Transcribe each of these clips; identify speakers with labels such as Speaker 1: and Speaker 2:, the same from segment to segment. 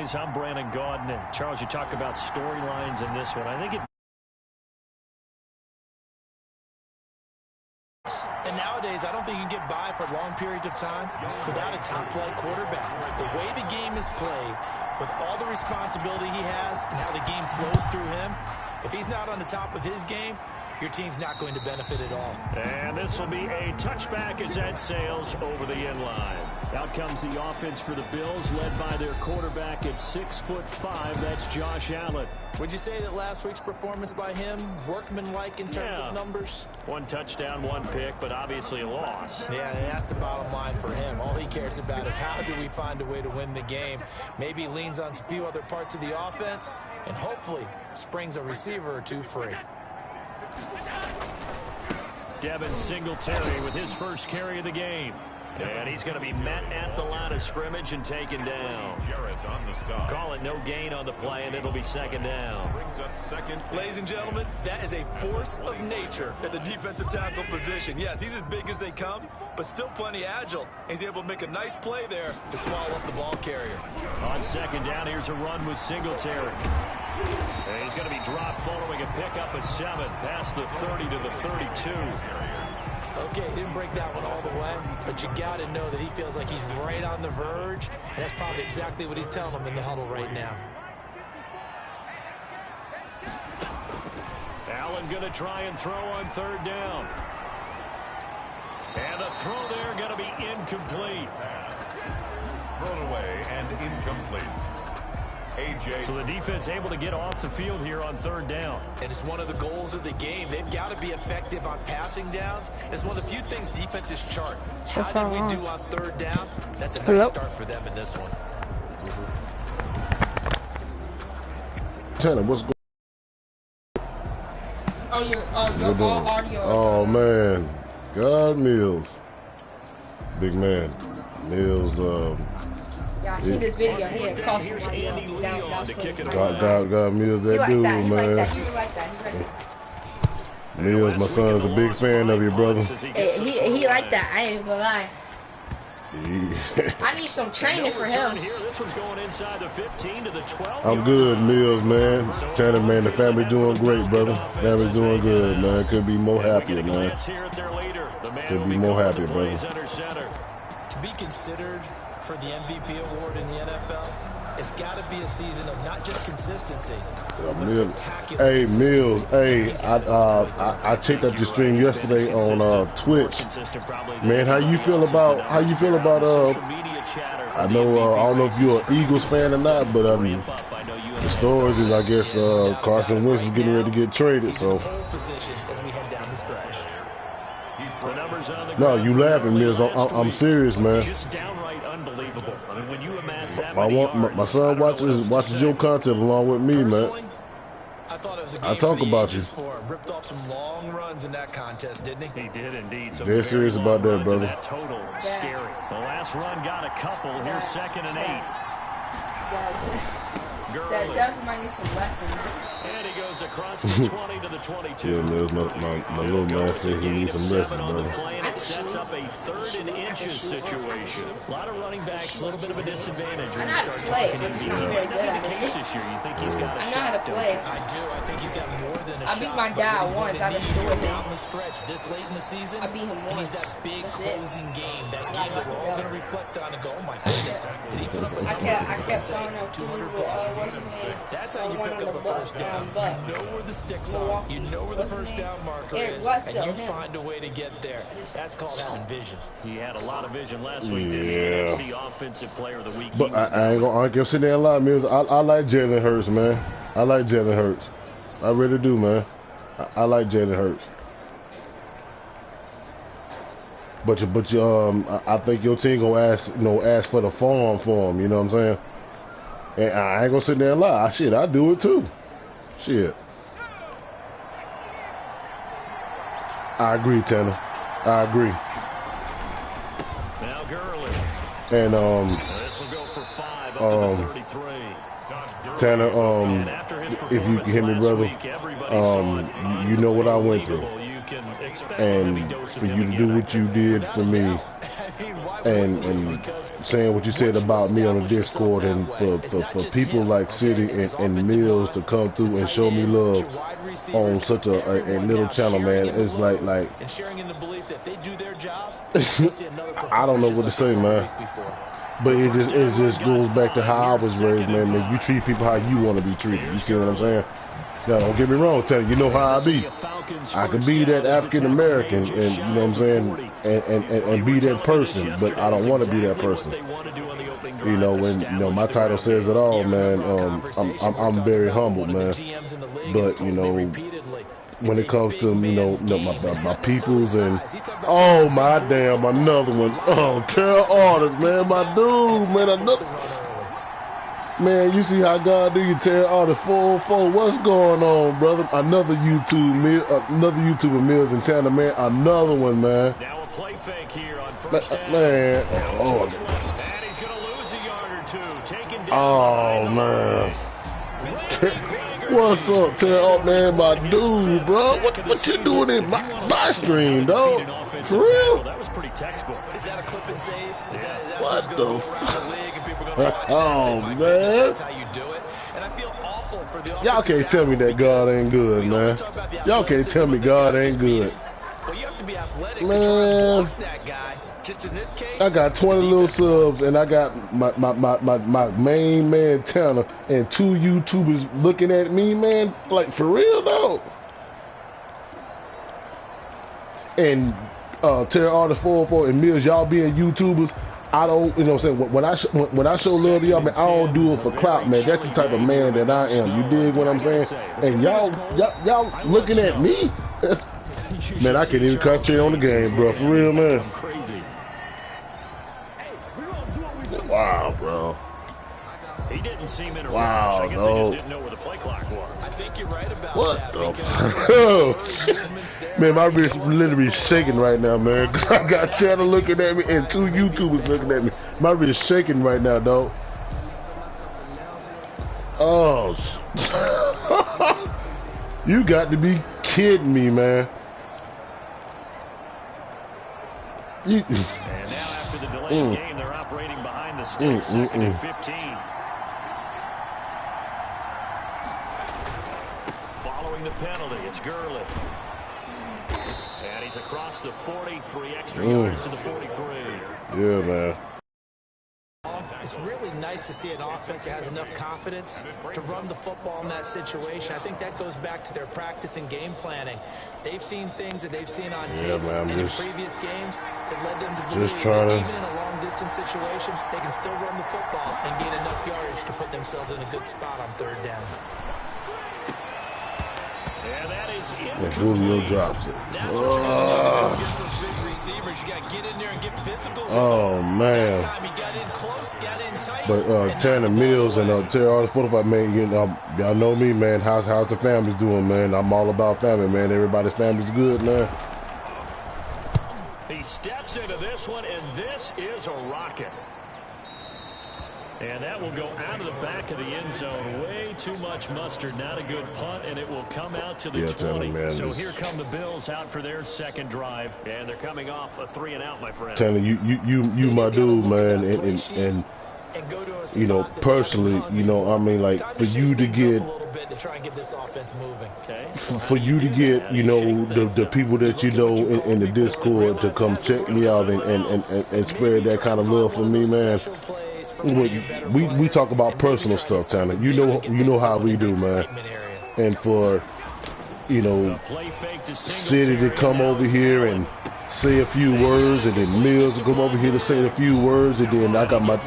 Speaker 1: always, I'm Brandon Gaudin. Charles, you talk about storylines in this one. I think it.
Speaker 2: And nowadays, I don't think you can get by for long periods of time without a top-flight quarterback. The way the game is played, with all the responsibility he has and how the game flows through him, if he's not on the top of his game, your team's not going to benefit at all.
Speaker 1: And this will be a touchback as that sails over the end line. Out comes the offense for the Bills, led by their quarterback at 6'5". That's Josh Allen.
Speaker 2: Would you say that last week's performance by him, workmanlike in terms of numbers?
Speaker 1: 1 touchdown, 1 pick, but obviously a loss.
Speaker 2: Yeah, and that's the bottom line for him. All he cares about is how do we find a way to win the game. Maybe leans on a few other parts of the offense, and hopefully springs a receiver or two free.
Speaker 1: Devin Singletary with his first carry of the game. And he's going to be met at the line of scrimmage and taken down. Call it no gain on the play, and it'll be 2nd down.
Speaker 2: Ladies and gentlemen, that is a force of nature at the defensive tackle position. Yes, he's as big as they come, but still plenty agile. He's able to make a nice play there to swallow up the ball carrier.
Speaker 1: On 2nd down, here's a run with Singletary. And he's going to be dropped following a pickup of 7 past the 30 to the 32.
Speaker 2: Okay, he didn't break that one all the way, but you got to know that he feels like he's right on the verge, and that's probably exactly what he's telling them in the huddle right now.
Speaker 1: Allen going to try and throw on 3rd down. And the throw there going to be incomplete.
Speaker 3: Thrown away and incomplete.
Speaker 1: So the defense able to get off the field here on 3rd down.
Speaker 2: And it's one of the goals of the game. They've got to be effective on passing downs. It's one of the few things defenses chart. How did we do on 3rd down? That's a nice start for them in this one.
Speaker 4: Tanner, what's going
Speaker 5: on? Your audio.
Speaker 4: Oh, man. God, Mills. Big man. Mills,
Speaker 5: Yeah, I see this video. He had cost him money
Speaker 4: God, Mills, that dude, man.
Speaker 5: You like that.
Speaker 4: Mills, my son's a big fan of you, brother.
Speaker 5: Hey, he like that. I ain't gonna lie. I need some training for him.
Speaker 1: This one's going inside the 15 to the 12.
Speaker 4: I'm good, Mills, man. Tanner, man, the family doing great, brother. Family doing good, man. Could be more happier, man. Could be more happier, brother.
Speaker 2: To be considered for the MVP award in the NFL, it's got to be a season of not just consistency,
Speaker 4: Hey, Mills, hey, I checked out your stream yesterday on Twitch. Man, how you feel about I know I don't know if you're an Eagles fan or not, but the stories is I guess Carson Wentz is getting ready to get traded, so. No, you laughing, Mills. I'm serious, man.
Speaker 1: Unbelievable. I mean, when you amass that
Speaker 4: my son watches your content along with me, man.
Speaker 2: I thought it was a game
Speaker 4: I talk about you.
Speaker 2: Ripped off some long runs in that contest, didn't he?
Speaker 1: He did indeed.
Speaker 4: Dead serious about that, brother.
Speaker 1: That total scary. The last run got a couple. Here's 2nd and 8.
Speaker 5: That definitely might need some lessons.
Speaker 1: And he goes across the 20 to the 22.
Speaker 4: Yeah, Mills, my little man said he needs some lessons, brother.
Speaker 1: It sets up a 3rd and inches situation. A lot of running backs, a little bit of a disadvantage when you start talking to him. Might not be the case this year. You think he's got a shot, don't you?
Speaker 2: I do. I think he's got more than a shot.
Speaker 5: I beat my dad once. I just do it
Speaker 2: down the stretch this late in the season.
Speaker 5: I beat him once.
Speaker 2: And he's that big closing game, that game that we're all going to reflect on and go, oh my goodness, did he put up a
Speaker 5: I kept throwing up
Speaker 2: 200 plus? That's how you pick up a first down. You know where the sticks are. You know where the first down marker is, and you find a way to get there. That's called having vision.
Speaker 1: He had a lot of vision last week, didn't he? NFC Offensive Player of the Week.
Speaker 4: But I ain't gonna sit there and lie, Mills. I like Jalen Hurts, man. I like Jalen Hurts. I really do, man. I like Jalen Hurts. But I think your team gonna ask for the farm for him. You know what I'm saying? And I ain't gonna sit there and lie. Shit, I do it too. Shit. I agree, Tanner. I agree.
Speaker 1: Now Gurley.
Speaker 4: And
Speaker 1: this will go for 5 up to the 33.
Speaker 4: Tanner, if you can hear me, brother, you know what I went through.
Speaker 1: can expect a heavy
Speaker 4: And
Speaker 1: dose of
Speaker 4: for
Speaker 1: him
Speaker 4: you to
Speaker 1: again,
Speaker 4: do what you did for me, and saying what you said about me on the Discord, and for people like City and Mills to come through and show me love on such a little channel, man, it's like
Speaker 2: and sharing in the belief that they do their job.
Speaker 4: I don't know what to say, man. But it just goes back to how I was raised, man. You treat people how you want to be treated. You see what I'm saying? Now, don't get me wrong, Teddy. You know how I be. I could be that African American, and you know what I'm saying, and be that person, but I don't want to be that person. You know, when my title says it all, man. I'm very humble, man. But you know, when it comes to my peoples and oh my damn, another one. Oh, tell artists, man, my dude, man, another. Man, you see how God do you, Terry Artist 404. What's going on, brother? Another YouTuber Mills and Tanner, man. Another one, man.
Speaker 1: Now a play fake here on first down.
Speaker 4: Man,
Speaker 1: And he's going to lose a yard or two. Taken down.
Speaker 4: oh man. What's up, Terry? Oh man, my dude, bro. What you doing in my stream, dog? For real?
Speaker 1: That was pretty textbook.
Speaker 2: Is that a clip and save? Is that
Speaker 4: What
Speaker 2: what's
Speaker 4: the
Speaker 2: going to go around the league and people are going to
Speaker 4: Oh,
Speaker 2: my
Speaker 4: man.
Speaker 2: goodness, that's how you do it. And I feel awful for the
Speaker 4: Y'all can't tell me that God ain't good, man. Y'all can't tell me God ain't good.
Speaker 2: Well, you have to be athletic
Speaker 4: Man.
Speaker 2: to try to block that guy. Just in this case,
Speaker 4: I got 20 little subs, and I got my main man Tanner and 2 YouTubers looking at me, man, like for real though. And Terry Artist 404 and Mills, y'all being YouTubers, I don't, you know what I'm saying, when I show love to y'all, man, I don't do it for clout, man. That's the type of man that I am. You dig what I'm saying? And y'all looking at me, man, I can't even concentrate on the game, bro. For real, man. Wow, bro.
Speaker 1: He didn't seem in a
Speaker 4: Wow,
Speaker 1: rush. I guess he just didn't know where the play clock was.
Speaker 2: I think you're right about
Speaker 4: What
Speaker 2: that.
Speaker 4: the man, my wrist literally shaking right now, man. I got Channel looking at me and 2 YouTubers looking at me. My wrist shaking right now, dog. Oh, you got to be kidding me, man.
Speaker 1: And now after the delay game, they're operating behind the sticks, second and 15. Following the penalty, it's Gurley. And he's across the 43 extra yards to the 43.
Speaker 4: Yeah, man.
Speaker 2: It's really nice to see an offense that has enough confidence to run the football in that situation. I think that goes back to their practice and game planning. They've seen things that they've seen on tape and in previous games that led them to believe that even in a long-distance situation, they can still run the football and gain enough yardage to put themselves in a good spot on third down.
Speaker 1: And that is
Speaker 4: And Julio drops it.
Speaker 2: That's what you're going to do against those big receivers. You got to get in there and get physical.
Speaker 4: Oh, man.
Speaker 2: That time he got in close, got in tight.
Speaker 4: But Tanner Mills and Terry Artist 45, man, y'all know me, man. How's the family's doing, man? I'm all about family, man. Everybody's family's good, man.
Speaker 1: He steps into this one, and this is a rocket. And that will go out of the back of the end zone. Way too much mustard. Not a good punt, and it will come out to the 20.
Speaker 4: Man,
Speaker 1: so here come the Bills out for their second drive, and they're coming off a 3-and-out, my friend.
Speaker 4: Tanner, you my dude, man, and you know, personally, you know, I mean, like, for you to get, for you to get, you know, the people that you know in the Discord to come check me out and spread that kind of love for me, man. We talk about personal stuff, Tanner. You know how we do, man. And for, you know, City to come over here and say a few words, and then Mills to come over here to say a few words, and then I got my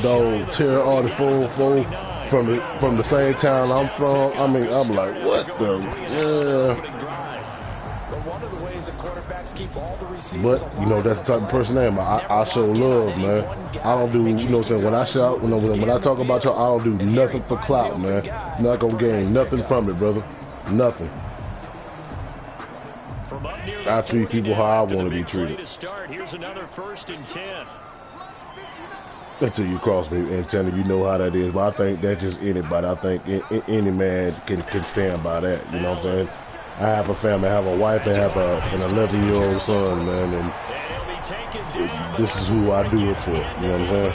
Speaker 4: dog Terry Artist 404 from the same town I'm from. I mean, I'm like, what the? Yeah. But you know, that's the type of person I am. I show love, man. I don't do, you know what I'm saying, when I shout, when I talk about y'all, I don't do nothing for clout, man. Not gonna gain nothing from it, brother. Nothing. I treat people how I want to be treated.
Speaker 1: Here's another 1st and 10.
Speaker 4: Until you cross me and tell me, you know how that is. But I think that's just anybody. I think any man can stand by that. You know what I'm saying? I have a family, I have a wife, I have an 11-year-old son, man, and this is who I do it for. You know what I'm saying?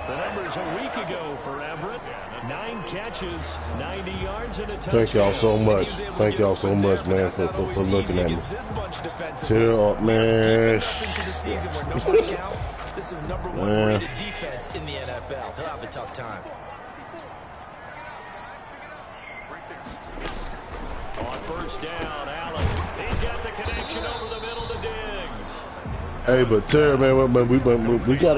Speaker 1: The numbers a week ago for Everett. 9 catches, 90 yards, and a touchdown.
Speaker 4: Thank y'all so much. Thank y'all so much, man, for looking at me. Tear up, man.
Speaker 2: This is number 1 rated defense in the NFL. He'll have a tough time.
Speaker 1: On first down, Allen. He's got the connection over the middle to Diggs.
Speaker 4: Hey, but Terry, man, we got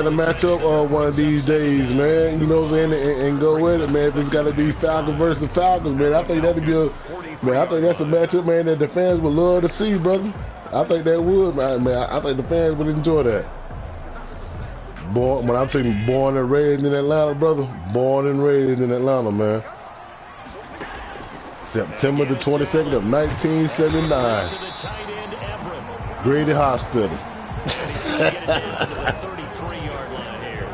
Speaker 4: to match up one of these days, man. You know what I'm saying? And go with it, man. If it's got to be Falcons versus Falcons, man, I think that'd be I think that's a matchup, man, that the fans would love to see, brother. I think that would, man. I think the fans would enjoy that. When I'm saying born and raised in Atlanta, brother, born and raised in Atlanta, man. September the 22nd of 1979. Grady Hospital.
Speaker 1: He's going to get it down to the 33-yard line here.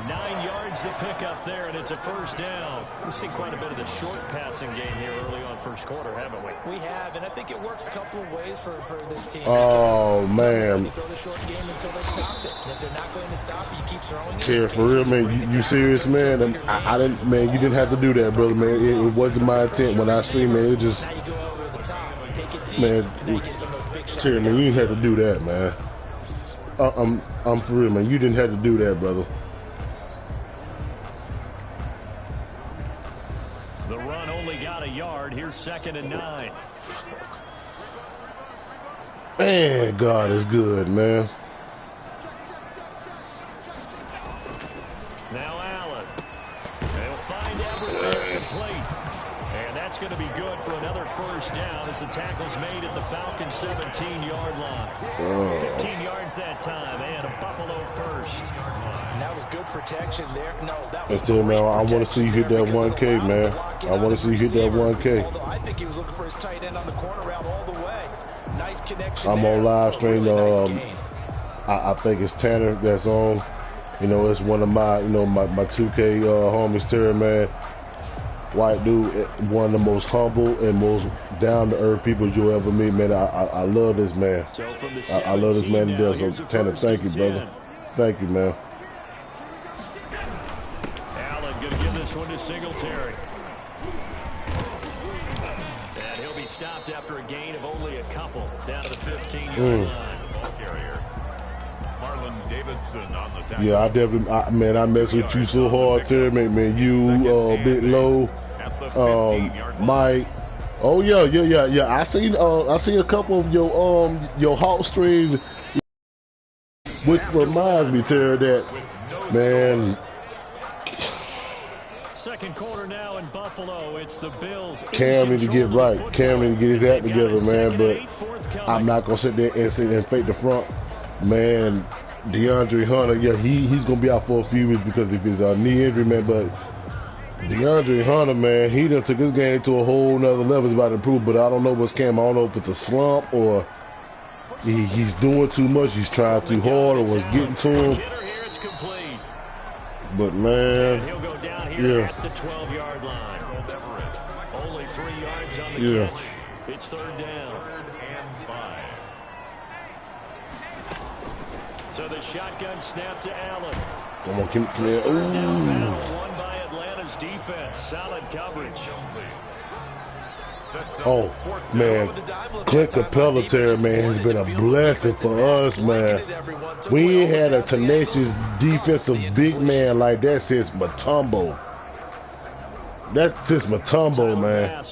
Speaker 1: 9 yards to pick up there, and it's a first down. We've seen quite a bit of the short passing game here early on first quarter, haven't we?
Speaker 2: We have, and I think it works a couple of ways for this team.
Speaker 4: Oh, man.
Speaker 2: You throw the short game until they stop it. And if they're not going to stop it, you keep throwing it.
Speaker 4: Yeah, for real, man. You serious, man? I didn't, man. You didn't have to do that, brother, man. It wasn't my intent. When I see, man, it just, man. Terry, man, you didn't have to do that, man. I'm for real, man. You didn't have to do that, brother.
Speaker 1: The run only got a yard. Here's 2nd and 9.
Speaker 4: Man, God is good, man.
Speaker 1: Now Allen. They'll find Everett complete. And that's going to be good for another first down as the tackle's made at the Falcons' 17-yard line. 15 yards that time, and a Buffalo first.
Speaker 2: And that was good protection there. No, that was
Speaker 4: man, I want to see you hit that 1K, man. I want to see you hit that 1K.
Speaker 2: Although I think he was looking for his tight end on the corner route all the way. Nice connection.
Speaker 4: I'm on live stream. I think it's Tanner that's on. You know, it's one of my, my 2K homies, Terry, man. White dude, one of the most humble and most down-to-earth people you'll ever meet, man. I love this man. I love this man to death. So, Tanner, thank you, brother. Thank you, man.
Speaker 1: Allen going to give this one to Singletary. And he'll be stopped after a gain of only a couple, down to the 15-yard line.
Speaker 3: Ball carrier. Marlon Davidson on the tackle.
Speaker 4: Yeah, I definitely, man, I mess with you so hard, Terry. Man, you, Big Low, Mike. Oh yeah. I seen a couple of your Hawk streams, which reminds me, Terry, that man.
Speaker 1: Second quarter now in Buffalo. It's the Bills.
Speaker 4: Cam need to get right. Cam need to get his act together, man. But I'm not gonna sit there and fake the front, man. DeAndre Hunter, yeah, he's gonna be out for a few weeks because of his knee injury, man. But DeAndre Hunter, man, he done took his game to a whole nother level. He's about to improve, but I don't know what's Cam. I don't know if it's a slump or he's doing too much. He's trying too hard or what's getting to him. But man,
Speaker 1: he'll go down here at the 12-yard line. Only 3 yards on the catch. It's third down. So the shotgun snap to Allen.
Speaker 4: Come on, come here.
Speaker 1: Won by Atlanta's defense. Solid coverage.
Speaker 4: Oh, man. Clint Capella, Terry, man, has been a blessing for us, man. We ain't had a tenacious defensive big man like that since Mutombo. That's just Mutombo, man.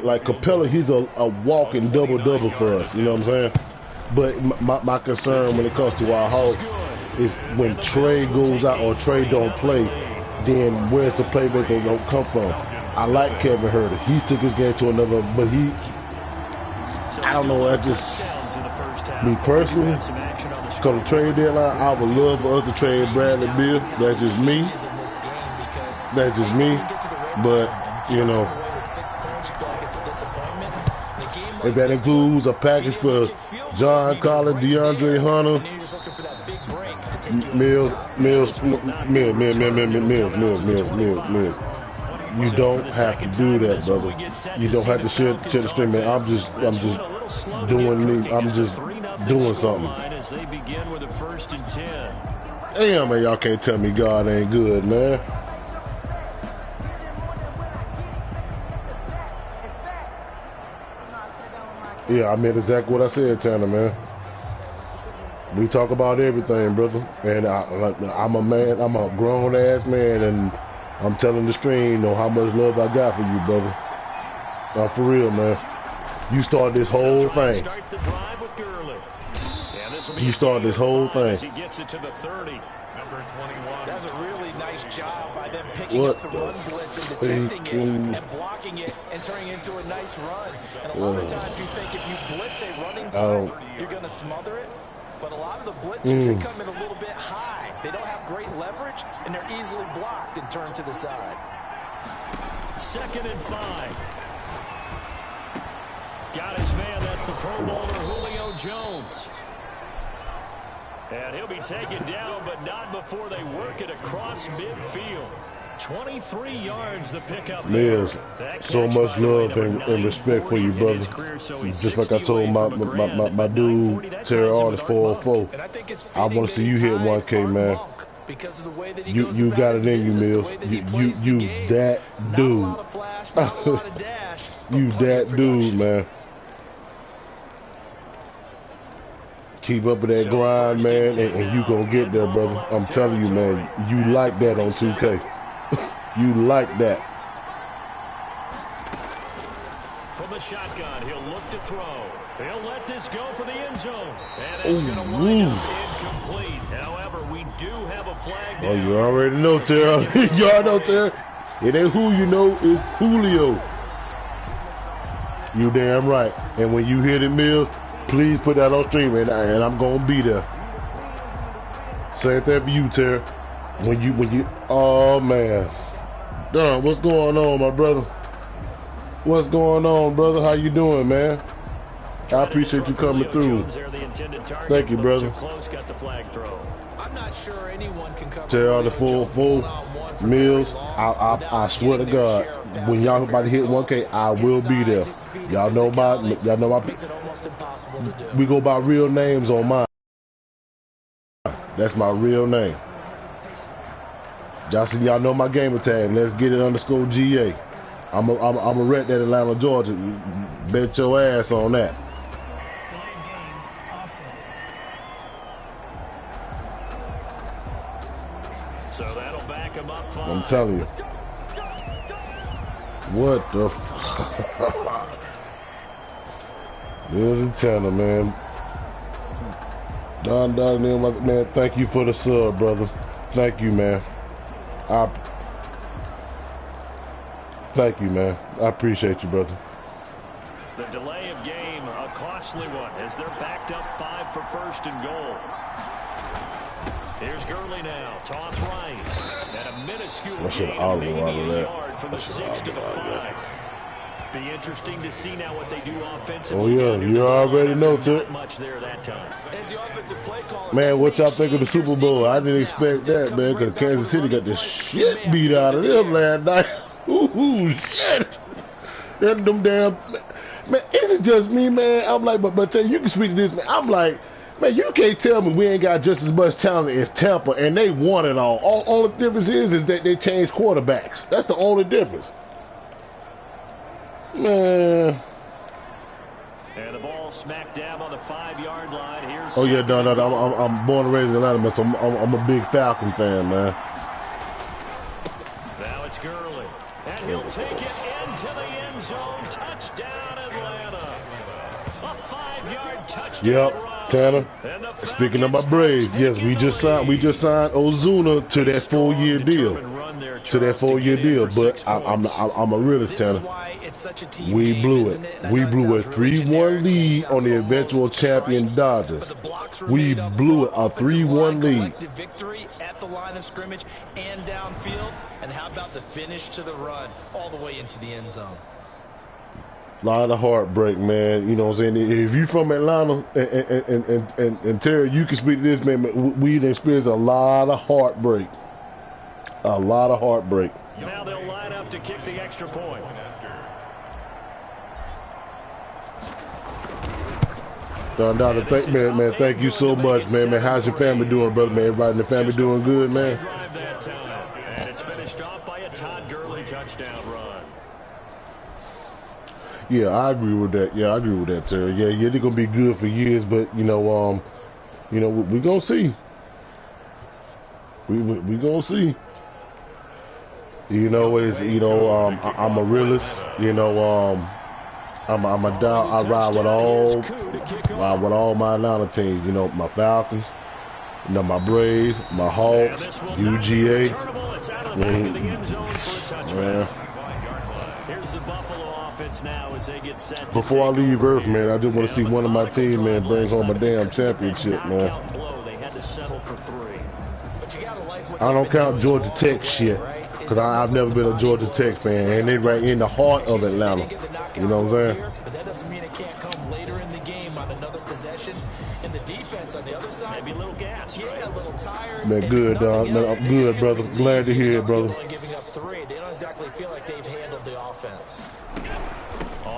Speaker 4: Like Capella, he's a walking double-double for us, you know what I'm saying? But my concern when it comes to our Hawks is when Trey goes out or Trey don't play, then where's the playmaker don't come from? I like Kevin Herter. He took his game to another, but I don't know, I just, me personally, come to trade deadline, I would love for us to trade Bradley Beal. That's just me. That's just me. But, you know, if that includes a package for John Collins, DeAndre Hunter, Mills. You don't have to do that, brother. You don't have to share the stream, man. I'm just doing me. I'm just doing something.
Speaker 1: As they begin with a 1st and 10.
Speaker 4: Damn, man, y'all can't tell me God ain't good, man. Yeah, I meant exactly what I said, Tanner, man. We talk about everything, brother. And I'm a man, I'm a grown-ass man, and I'm telling the stream, you know, how much love I got for you, brother. For real, man. You started this whole thing. You started this whole thing.
Speaker 1: He gets it to the 30.
Speaker 3: Number 21.
Speaker 2: That's a really nice job by them picking up the run blitz and detecting it and blocking it and turning it into a nice run. And a lot of times you think if you blitz a running play, you're going to smother it. But a lot of the blitzers, they come in a little bit high. They don't have great leverage, and they're easily blocked and turned to the side.
Speaker 1: 2nd and 5. Got his man. That's the Pro Bowler Julio Jones. And he'll be taken down, but not before they work it across midfield. 23 yards the pickup.
Speaker 4: Liz, so much love and respect for you, brother. Just like I told my dude, Terry Artist 404. I want to see you hit 1K, man. You got it in you, Mills. You that dude. You that dude, man. Keep up with that grind, man, and you gonna get there, brother. I'm telling you, man. You like that on 2K. You like that.
Speaker 1: From the shotgun, he'll look to throw. He'll let this go for the end zone. And it's going to wind up incomplete. However, we do have a flag down.
Speaker 4: Oh, you already know, Terry. You already know, Terry. It ain't who you know, it's Julio. You damn right. And when you hit it, Mills, please put that on stream, and I'm going to be there. Same thing for you, Terry. When you, oh, man. Don, what's going on, my brother? What's going on, brother? How you doing, man? I appreciate you coming through. Thank you, brother.
Speaker 2: I'm not sure anyone can cover
Speaker 4: Tell the full Mills. I swear to God, when y'all about to hit 1K, I will be there. Y'all know my. We go by real names on mine. That's my real name. Y'all know my gamer tag. Let's get it _GA. I'm a rep that Atlanta, Georgia. Bet your ass on that.
Speaker 1: So that'll back him up 5.
Speaker 4: I'm telling you. What the There's a channel, man. Don, man, thank you for the sub, brother. Thank you, man. Thank you, man. I appreciate you, brother.
Speaker 1: The delay of game, a costly one, as they're backed up 5 for 1st and goal. Here's Gurley now. Toss right. And a minuscule gain of maybe a yard from the 6 to the 5. Be interesting to see now what they do offensively.
Speaker 4: Oh, yeah. You already know, too.
Speaker 1: Much there that time.
Speaker 4: Man, what y'all think of the Super Bowl? I didn't expect that, man, because Kansas City got the shit beat out of them last night. Ooh, shit. And them damn... Man, is it just me, man? I'm like, but tell you can speak to this, man. I'm like, man, you can't tell me we ain't got just as much talent as Tampa, and they won it all. All the difference is that they changed quarterbacks. That's the only difference. Man.
Speaker 1: And the ball smacked down on the 5-yard line. Here's
Speaker 4: oh, yeah, no, I'm born and raised in Atlanta, man, so I'm a big Falcon fan, man.
Speaker 1: Now it's Gurley. And he'll take it into the end zone. Touchdown, Atlanta. A 5-yard touchdown.
Speaker 4: Yep, Tanner. Speaking of my Braves, yes, we just signed Ozuna to that 4-year deal. But I'm a realist, Tanner. We blew it. We blew a 3-1 lead on the eventual champion Dodgers. We blew it, a 3-1 lead.
Speaker 2: Victory at the line of scrimmage and downfield. And how about the finish to the run all the way into the end zone?
Speaker 4: A lot of heartbreak, man. You know what I'm saying? If you from Atlanta and Terry, you can speak to this, man. We experienced a lot of heartbreak. A lot of heartbreak.
Speaker 1: Now they'll line up to kick the extra point.
Speaker 4: Donna, thank you so much, man. How's your family doing, brother, man? Everybody in the family doing good, man?
Speaker 1: And it's finished off by a Todd Gurley touchdown run.
Speaker 4: Yeah, I agree with that. Yeah, I agree with that, Terry. Yeah, they're gonna be good for years, but we gonna see. We gonna see. I'm a realist. I'm a down. I ride with all my Atlanta teams. My Falcons, my Braves, my Hawks, UGA. Man.
Speaker 1: Here's the Buffalo offense now as they get set.
Speaker 4: Before I leave Earth, man, I just want to see one of my team, man, bring home a damn championship, man.
Speaker 1: They had to settle for 3.
Speaker 4: I don't count Georgia Tech shit, because I've never been a Georgia Tech fan, and they right in the heart of Atlanta. You know what I'm saying?
Speaker 2: But that doesn't mean it can't come later in the game on another possession. And the defense on the other side,
Speaker 1: maybe a little gas,
Speaker 2: yeah, a little tired.
Speaker 4: Man, good, dog. I'm good, brother. Glad to hear it, brother.
Speaker 2: Giving up 3, they don't exactly feel like they've handled the offense.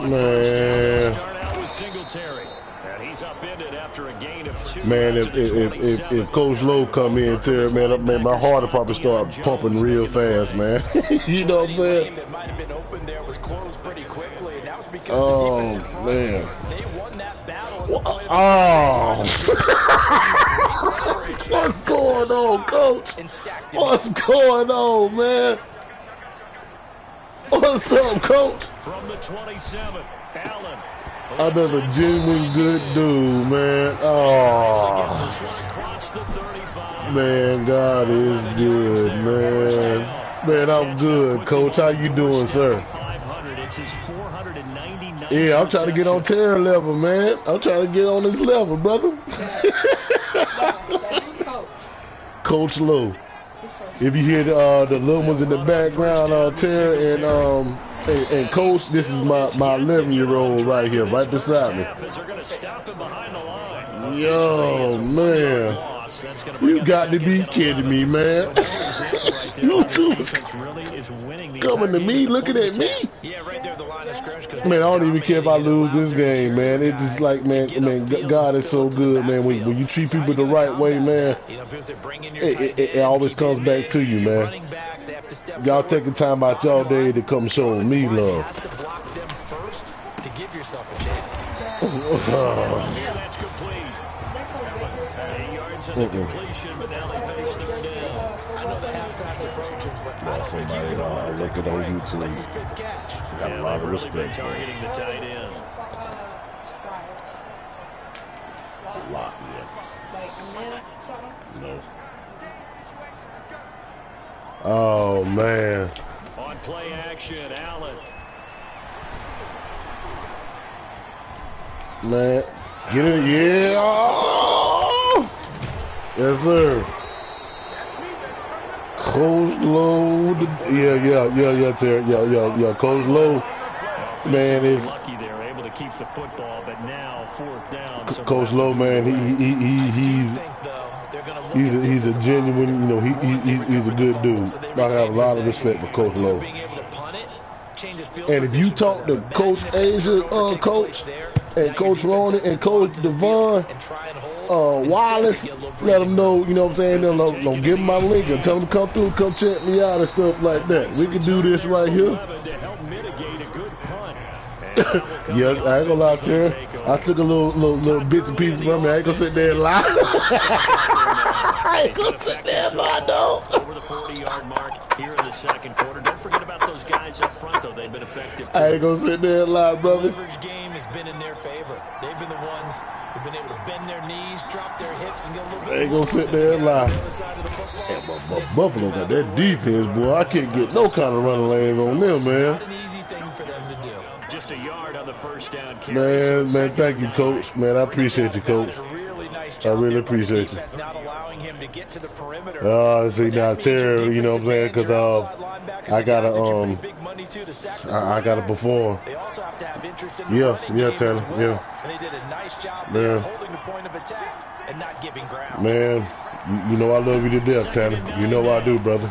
Speaker 4: Man.
Speaker 1: Start out with Singletary. And he's upended after a gain of 2.
Speaker 4: Man, if Coach Lowe come in, Terry, man, my heart will probably start pumping real fast, man. You know what I'm saying?
Speaker 2: That might have been open there was closed pretty quickly, and that was because
Speaker 4: oh man.
Speaker 2: They won that battle.
Speaker 4: Oh. What's going on, Coach? What's going on, man? What's up, Coach?
Speaker 1: From the 27, Allen.
Speaker 4: Another genuine good dude, man. Oh, man, God is good, man. Man, I'm good, Coach. How you doing, sir? Yeah, I'm trying to get on Terry level, man. I'm trying to get on this level, brother. Coach Lowe. If you hear the little ones in the background, Terry and Coach, this is my 11-year-old right here, right beside me. Yo, man. You got to be kidding me, man. You two coming to me, looking at me. Man, I don't even care if I lose this game, man. It's just like, man, God is so good, man. When you treat people the right way, man, it always comes back to you, man. Y'all taking time out y'all day to come show me love.
Speaker 1: That's complete. 8 yards of the completion, but now they face 3rd down.
Speaker 2: I know the halftime's approaching, but I don't think he's
Speaker 4: Somebody
Speaker 2: going to
Speaker 4: look it on YouTube.
Speaker 2: That's his 5th catch.
Speaker 4: Got a lot of respect.
Speaker 1: Targeting the tight end.
Speaker 4: A lot, yeah. No. Oh, man.
Speaker 1: On play action, Allen.
Speaker 4: Man, get it, yeah. Oh! Yes, sir. Coach Lowe, Terry. Yeah. Coach Lowe, man, is
Speaker 1: lucky they were able to keep the football, but now 4th down.
Speaker 4: Coach Lowe, man. He's a genuine, he's a good dude. I have a lot of respect for Coach Lowe. And if you talk to Coach Asia, Coach, and Coach Ronnie and Coach Devon, Wallace, let them know, you know what I'm saying? Don't give them my link and tell them to come through, come check me out and stuff like that. We can do this right here. Yeah, I ain't gonna lie to you. I took a little bits and pieces from me. I ain't gonna sit there and lie. I ain't gonna sit there and lie, though.
Speaker 1: Over the 40-yard mark here in the 2nd quarter. Don't forget about those guys up front, though. They've been effective, too.
Speaker 4: I ain't gonna sit there and lie, brother.
Speaker 2: The leverage game has been in their favor. They've been the ones who've been able to bend their knees, drop their hips, and get a little bit.
Speaker 4: I ain't gonna sit there and lie. Yeah, but Buffalo got that defense, boy. I can't get no kind of running lanes on them, man.
Speaker 2: Not an easy thing for them to do.
Speaker 1: Just a yard on the 1st down carry.
Speaker 4: Man, thank you, Coach. Man, I appreciate you, Coach. I really appreciate you.
Speaker 2: Not allowing him to get to the perimeter.
Speaker 4: See now, Terry, you know what I'm saying? Because I gotta perform.
Speaker 2: They also have to have interest in the
Speaker 4: Yeah, Taylor, yeah.
Speaker 2: And they did a nice job there holding the point of attack and not giving ground.
Speaker 4: Man, you know I love you to death, Tanner. You know I do, brother.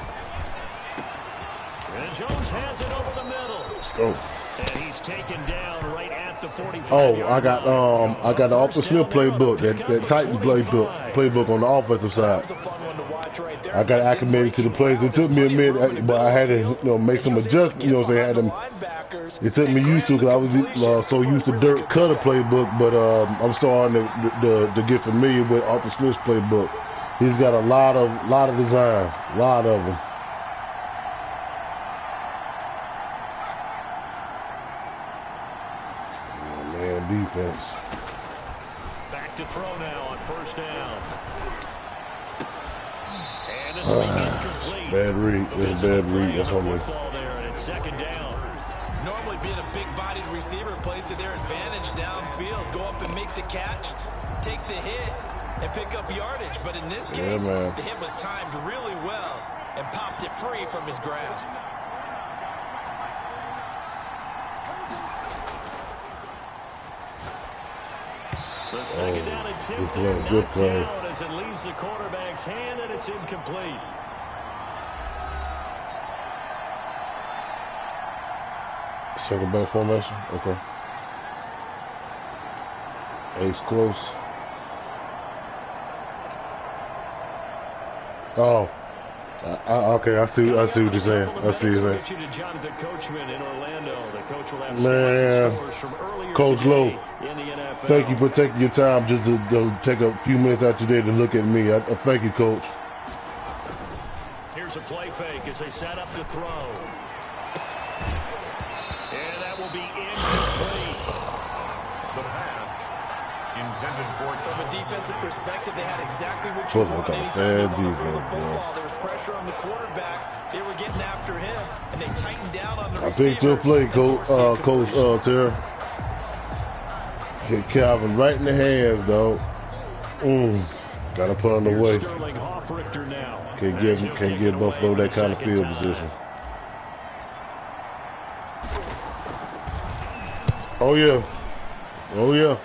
Speaker 1: Jones has it over the middle.
Speaker 4: Let's go.
Speaker 1: And he's taken down right at the 45.
Speaker 4: Oh, I got the Arthur Smith playbook, that Titans playbook on the offensive side. I got acclimated to the plays. It took me a minute, but I had to make some adjustments. You know what I'm saying? It took me used to, because I was so used to Dirk Cutter playbook. But I'm starting to get familiar with Arthur Smith's playbook. He's got a lot of designs, a lot of them. Defense.
Speaker 1: Back to throw now on first down. And this will be incomplete.
Speaker 4: Bad read. That's bad read. That's on me.
Speaker 1: There, and it's second down.
Speaker 2: Normally being a big-bodied receiver plays to their advantage downfield. Go up and make the catch, take the hit, and pick up yardage. But in this case, the hit was timed really well and popped it free from his grasp.
Speaker 1: The second down attempt
Speaker 4: good play.
Speaker 1: Down as it leaves the quarterback's hand, and it's incomplete.
Speaker 4: Second back formation. Okay. Ace close. Oh. Okay, I see what you're saying. I see what you're saying. Man, Coach Lowe, thank you for taking your time just to take a few minutes out your day to look at me. I thank you, Coach.
Speaker 1: Here's a play fake as they set up to throw. And that will be incomplete.
Speaker 3: The pass intended for.
Speaker 2: From a defensive perspective, they had exactly what you wanted. Anytime they threw the football, there was pressure on the quarterback. They were getting after him, and they tightened down on the receiver.
Speaker 4: I picked your play, Coach Terry. Hit Calvin right in the hands, dog. Gotta put him away. Can't give Buffalo that kind of field position. Oh yeah. Oh yeah.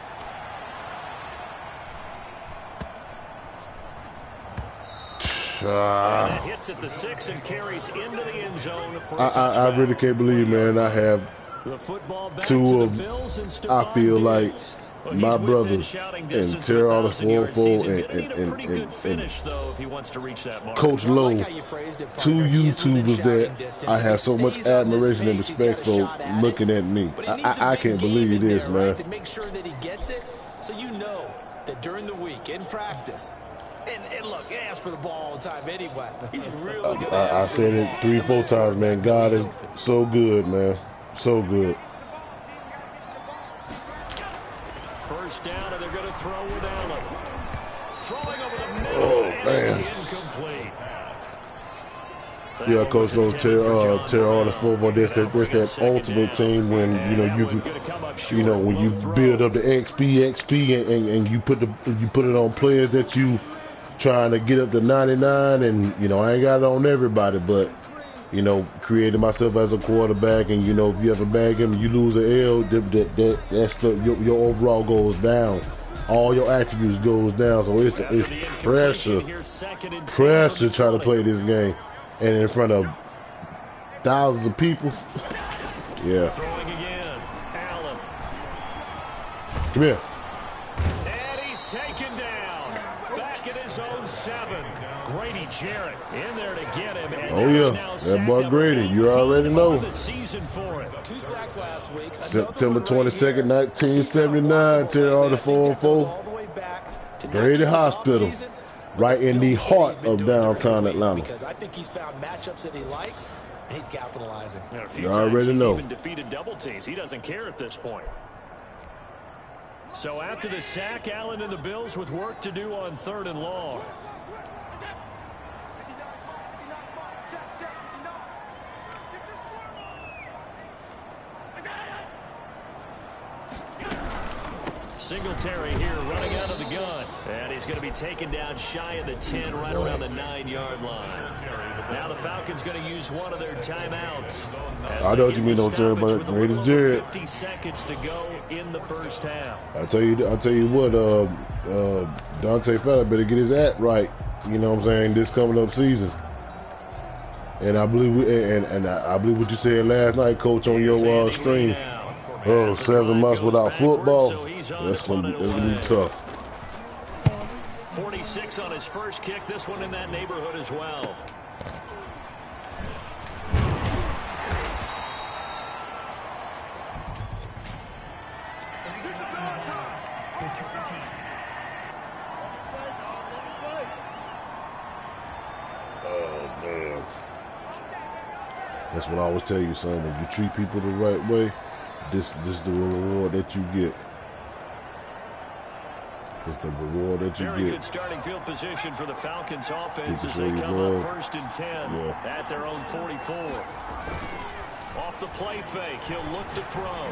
Speaker 1: Hits at the 6 and carries into the end zone for
Speaker 4: I really can't believe, man. I have two of, I feel like, my brothers and Terry Allen Stefon and Coach Lowe, two YouTubers that I have so much admiration and respect for looking at me. I can't believe this, man.
Speaker 2: To make sure that he gets it, so you know that during the week in practice. And look, he asks for the ball all the time anyway. He's really good.
Speaker 4: I said it 3-4 times, man. God is so good, man. So good.
Speaker 1: First down, and they're going to throw with Allen. Throwing over the middle.
Speaker 4: Oh, man.
Speaker 1: Incomplete.
Speaker 4: Yeah, Coach Lowe, Terry Allen Stefon. That's that ultimate team when when you build up the XP, and you put it on players that you trying to get up to 99, and I ain't got it on everybody, but creating myself as a quarterback, and if you ever bag him and you lose an L, that's your overall goes down. All your attributes goes down, so it's pressure trying to play this game, and in front of thousands of people. Yeah.
Speaker 1: Throwing again. Allen.
Speaker 4: Come here.
Speaker 1: And he's taken down. Back at his own 7. Grady Jarrett in there to get him. And
Speaker 4: oh yeah, that boy Grady. You already know.
Speaker 2: 2 sacks last week.
Speaker 4: September 22nd, 1979. Terry Allen Stefon. Grady Hospital. Right in the heart of downtown Atlanta.
Speaker 2: Because I think he's found matchups that he likes, and he's capitalizing.
Speaker 4: You already know.
Speaker 1: Even defeated double teams. He doesn't care at this point. So after the sack, Allen and the Bills with work to do on 3rd and long. Singletary here running out of the gun. And he's going to be taken down shy of the 10, right around the 9-yard line. Now the Falcons going to use one of their timeouts.
Speaker 4: I know what you mean, Terry, but Grady Jarrett.
Speaker 1: 50 seconds to go in the first half.
Speaker 4: I tell you what, Dante Fowler better get his act right. You know what I'm saying? This coming up season. And I believe I believe what you said last night, Coach, on your stream. Oh, 7 months without football. That's gonna be tough.
Speaker 1: 46 on his first kick. This one in that neighborhood as well.
Speaker 4: Oh man, that's what I always tell you, son. When you treat people the right way, this is the reward that you get. It's the reward that you
Speaker 1: Very
Speaker 4: get.
Speaker 1: good starting field position for the Falcons offense as they come up 1st and 10 at their own 44. Off the play fake, he'll look to throw.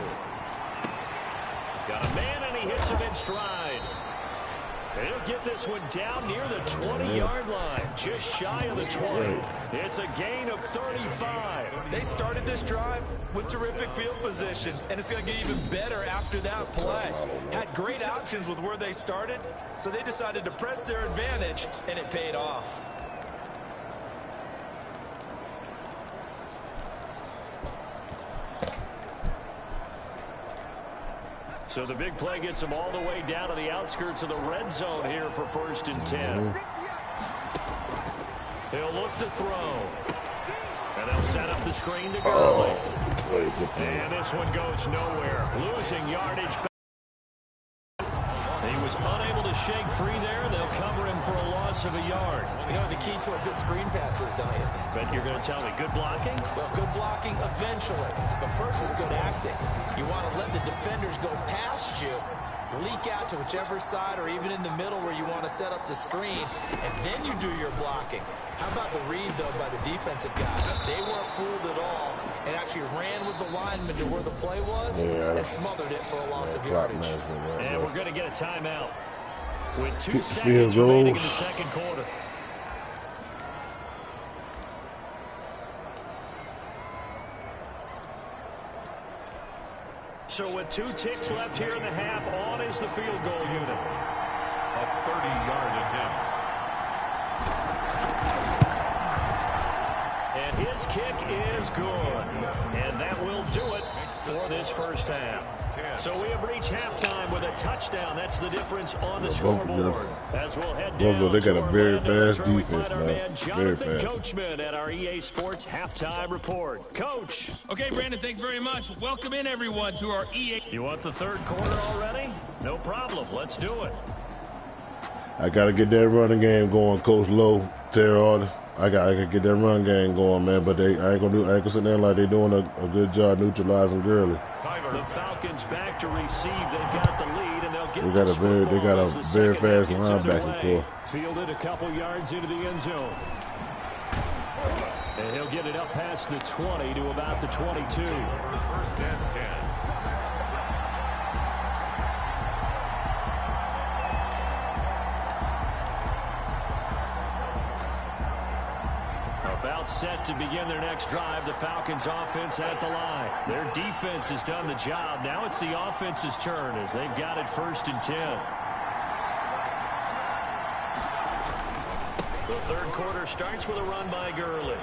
Speaker 1: Got a man and he hits him in stride. And he'll get this one down near the 20-yard line, just shy of the 20. It's a gain of 35.
Speaker 2: They started this drive with terrific field position, and it's going to get even better after that play. Had great options with where they started, so they decided to press their advantage, and it paid off.
Speaker 1: So the big play gets him all the way down to the outskirts of the red zone here for 1st and 10. He'll look to throw. And they'll set up the screen to Gurley. And this one goes nowhere. Losing yardage. He was unable to shake free there. They'll cover him for a loss of a yard.
Speaker 2: You know the key to a good screen pass is, don't you?
Speaker 1: But you're going to tell me good blocking?
Speaker 2: Well, good blocking eventually. But first is good acting. You want to let the defenders go past you, leak out to whichever side or even in the middle where you want to set up the screen, and then you do your blocking. How about the read, though, by the defensive guys? They weren't fooled at all and actually ran with the lineman to where the play was and smothered it for a loss of yardage.
Speaker 1: And we're going to get a timeout with 2 seconds remaining in the second quarter. So with 2 ticks left here in the half, on is the field goal unit.
Speaker 3: A 30-yard attempt.
Speaker 1: And his kick is good. And that will do it for this first half. So we have reached halftime with a touchdown. That's the difference on the scoreboard. As we'll head down
Speaker 4: they got a very
Speaker 1: Orlando,
Speaker 4: fast defense, man.
Speaker 1: Jonathan Coachman at our EA Sports Halftime Report. Coach.
Speaker 6: Okay, Brandon, thanks very much. Welcome in, everyone, to our EA.
Speaker 1: You want the third quarter already? No problem. Let's do it.
Speaker 4: I got to get that running game going, Coach Lowe, Terry Arthur. I got to get that run game going, man. But I ain't gonna sit there like they doing a good job neutralizing Gurley.
Speaker 1: The Falcons back to receive. They've got the lead, and they'll get
Speaker 4: they got a very fast linebacking core.
Speaker 1: Fielded a couple yards into the end zone. And he'll get it up past the 20 to about the 22.
Speaker 3: 1st and 10.
Speaker 1: About set to begin their next drive. The Falcons offense at the line. Their defense has done the job. Now it's the offense's turn as they've got it 1st and 10. The third quarter starts with a run by Gurley.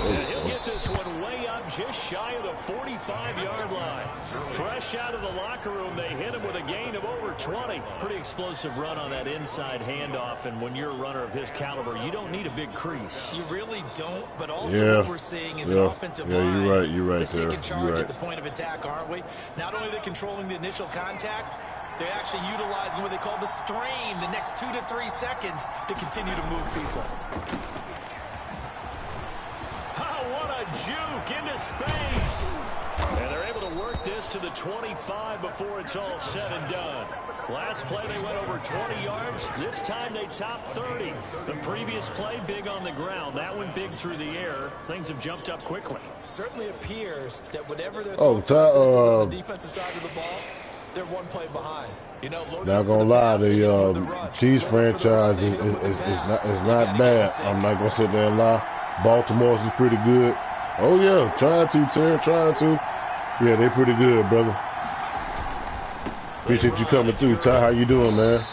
Speaker 1: And he'll get this one way up just shy of the 45-yard line. Fresh out of the locker room, they hit him with a gain of over 20. Pretty explosive run on that inside handoff, and when you're a runner of his caliber, you don't need a big crease.
Speaker 2: You really don't, but also what we're seeing is an offensive line
Speaker 4: you're right,
Speaker 2: that's taking charge at the point of attack, aren't we? Not only are they controlling the initial contact, they're actually utilizing what they call the strain, the next 2 to 3 seconds to continue to move people.
Speaker 1: Juke into space. And they're able to work this to the 25 before it's all said and done. Last play they went over 20 yards. This time they topped 30. The previous play big on the ground. That one big through the air. Things have jumped up quickly.
Speaker 2: Certainly appears that whatever their thought process is on the defensive side of the ball, they're one play behind. You know,
Speaker 4: not gonna lie, the Chiefs franchise is not bad. I'm not gonna sit there and lie. Baltimore's is pretty good. Oh, yeah, trying to, Terry, trying to. Yeah, they pretty good, brother. Appreciate you coming through. Ty, how you doing, man?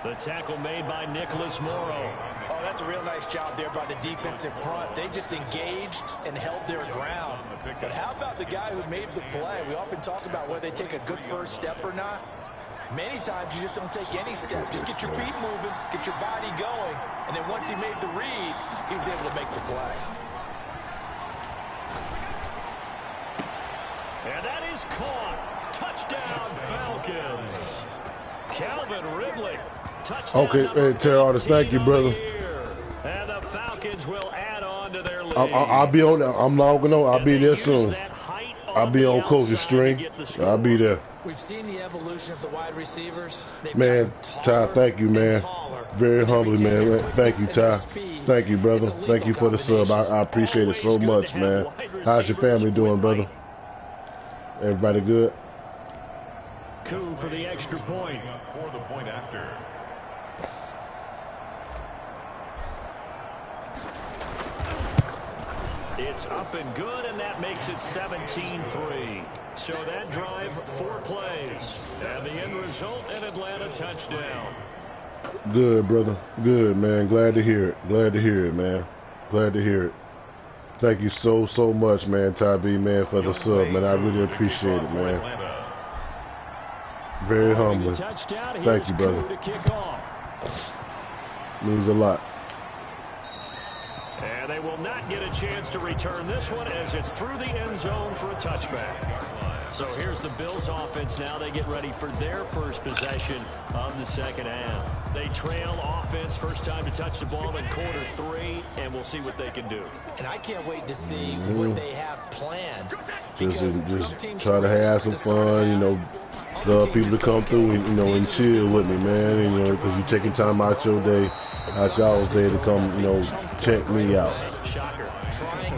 Speaker 1: The tackle made by Nicholas Morrow.
Speaker 2: Oh, that's a real nice job there by the defensive front. They just engaged and held their ground. But how about the guy who made the play? We often talk about whether they take a good first step or not. Many times you just don't take any step. Just get your feet moving, get your body going, and then once he made the read, he was able to make the play.
Speaker 1: And that is caught. Touchdown, Falcons. Calvin Ridley. Touchdown.
Speaker 4: Okay, hey, Terry Artist, thank you, brother.
Speaker 1: And the Falcons will add on to their lead.
Speaker 4: I'll be on. I'm not gonna know. I'll be there soon. I'll be on coach's string. I'll be there.
Speaker 2: We've seen the evolution of the wide receivers.
Speaker 4: Man, Ty, thank you, man. Very humbly, man. Thank you, Ty. Thank you, brother. Thank you for the sub. I appreciate it so much, man. How's your family doing, brother? Everybody good?
Speaker 1: Coup for the extra point.
Speaker 3: For the point after.
Speaker 1: It's up and good, and that makes it 17-3. So that drive, 4 plays. And the end result, an Atlanta touchdown.
Speaker 4: Good, brother. Good, man. Glad to hear it. Glad to hear it, man. Glad to hear it. Thank you so much, man, Ty B, man, for the sub, man. I really appreciate it, man. Very humbly. Thank you, brother. Means a lot.
Speaker 1: And they will not get a chance to return this one as it's through the end zone for a touchback. So here's the Bills offense now. They get ready for their first possession of the second half. They trail offense, first time to touch the ball in quarter 3, and we'll see what they can do.
Speaker 2: And I can't wait to see what they have planned.
Speaker 4: Just try to have some fun, you know, love people to come through and, you know, and chill with me, man. You know, because you're taking time out your day, out y'all's day to come, you know, check me out.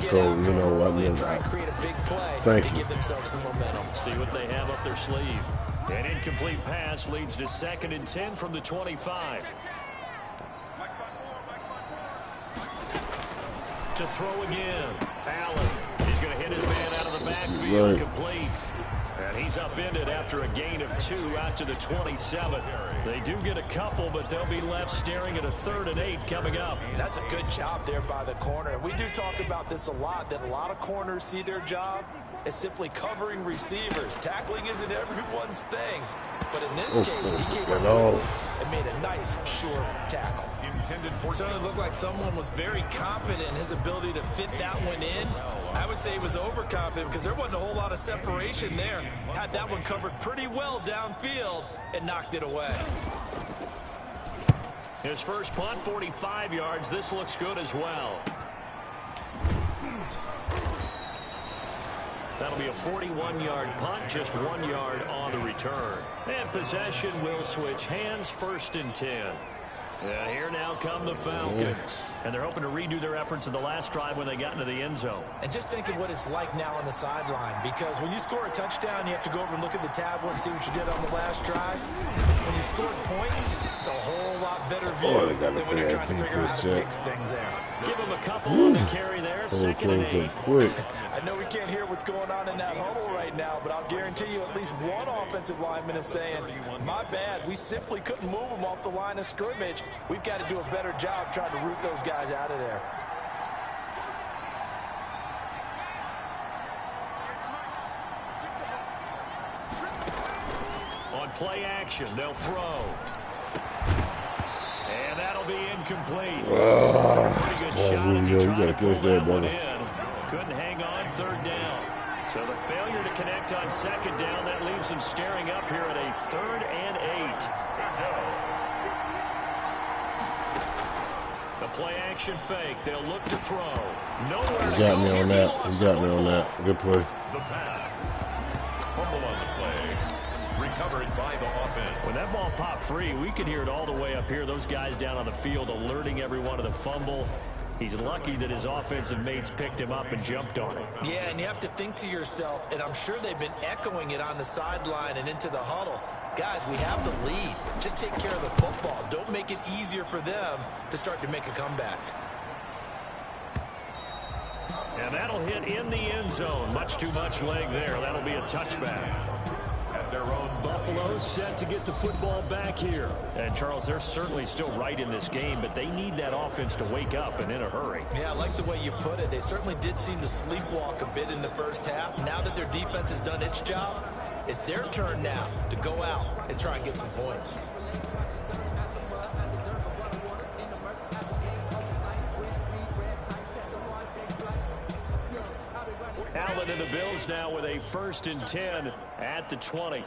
Speaker 4: So, you know, I mean, thank you.
Speaker 1: See what they have up their sleeve. An incomplete pass leads to 2nd and 10 from the 25. To throw again. Allen. He's going to hit his man out of the backfield. Complete. And he's upended after a gain of 2 out to the 27. They do get a couple, but they'll be left staring at a 3rd and 8 coming up.
Speaker 2: That's a good job there by the corner. We do talk about this a lot, that a lot of corners see their job as simply covering receivers. Tackling isn't everyone's thing. But in this case, he came around and made a nice, short tackle. It certainly looked like someone was very confident in his ability to fit that one in. I would say he was overconfident because there wasn't a whole lot of separation there. Had that one covered pretty well downfield and knocked it away.
Speaker 1: His first punt, 45 yards. This looks good as well. That'll be a 41-yard punt, just 1 yard on the return. And possession will switch hands, 1st and 10. Here now come the Falcons. And they're hoping to redo their efforts in the last drive when they got into the end zone.
Speaker 2: And just think of what it's like now on the sideline. Because when you score a touchdown, you have to go over and look at the tablet and see what you did on the last drive. When you scored points, it's a whole lot better view than when you're trying to figure out how to fix things there.
Speaker 1: Give him a couple on the carry there. 2nd and 8.
Speaker 2: I know we can't hear what's going on in that huddle right now, but I'll guarantee you at least one offensive lineman is saying, my bad, we simply couldn't move them off the line of scrimmage. We've got to do a better job trying to root those guys out of there.
Speaker 1: On play action, they'll throw. And that'll be incomplete. Pretty good shot as he tried to pull that one in. Couldn't hang on 3rd down. So the failure to connect on 2nd down, that leaves him staring up here at a 3rd and 8. The play action fake. They'll look to throw. Nowhere to go.
Speaker 4: Got me on that. He got me on that. Good play.
Speaker 3: The pass. Fumble on the play. Recovered by the offense.
Speaker 1: When that ball popped free, we could hear it all the way up here. Those guys down on the field alerting everyone of the fumble. He's lucky that his offensive mates picked him up and jumped on him.
Speaker 2: Yeah, and you have to think to yourself, and I'm sure they've been echoing it on the sideline and into the huddle. Guys, we have the lead. Just take care of the football. Don't make it easier for them to start to make a comeback.
Speaker 1: And that'll hit in the end zone. Much too much leg there. That'll be a touchback.
Speaker 3: At their own, the
Speaker 1: Buffalo set to get the football back here. And, Charles, they're certainly still right in this game, but they need that offense to wake up and in a hurry.
Speaker 2: Yeah, I like the way you put it. They certainly did seem to sleepwalk a bit in the first half. Now that their defense has done its job, it's their turn now to go out and try and get some points.
Speaker 1: Allen and the Bills now with a 1st and 10 at the 20.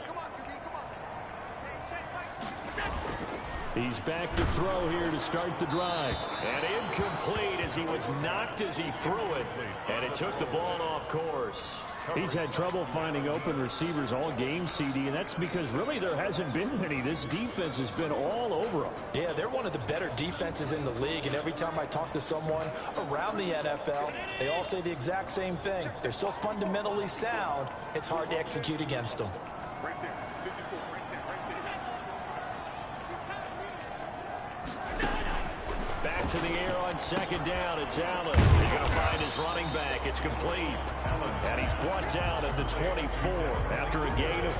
Speaker 1: He's back to throw here to start the drive. And incomplete as he was knocked as he threw it. And it took the ball off course. He's had trouble finding open receivers all game, CD, and that's because really there hasn't been many. This defense has been all over them.
Speaker 2: Yeah, they're one of the better defenses in the league, and every time I talk to someone around the NFL, they all say the exact same thing. They're so fundamentally sound, it's hard to execute against them.
Speaker 1: Back to the air on 2nd down. It's Allen. He's going to find his running back. It's complete. And he's brought down at the 24 after a gain of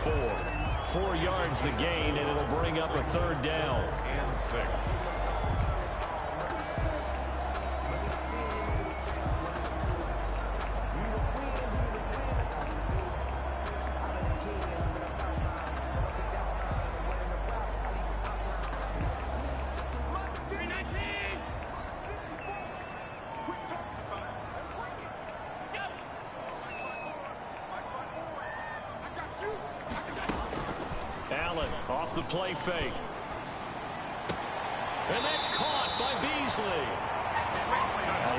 Speaker 1: 4. 4 yards the gain, and it'll bring up a 3rd down.
Speaker 3: And 6.
Speaker 1: Allen off the play fake. And that's caught by Beasley.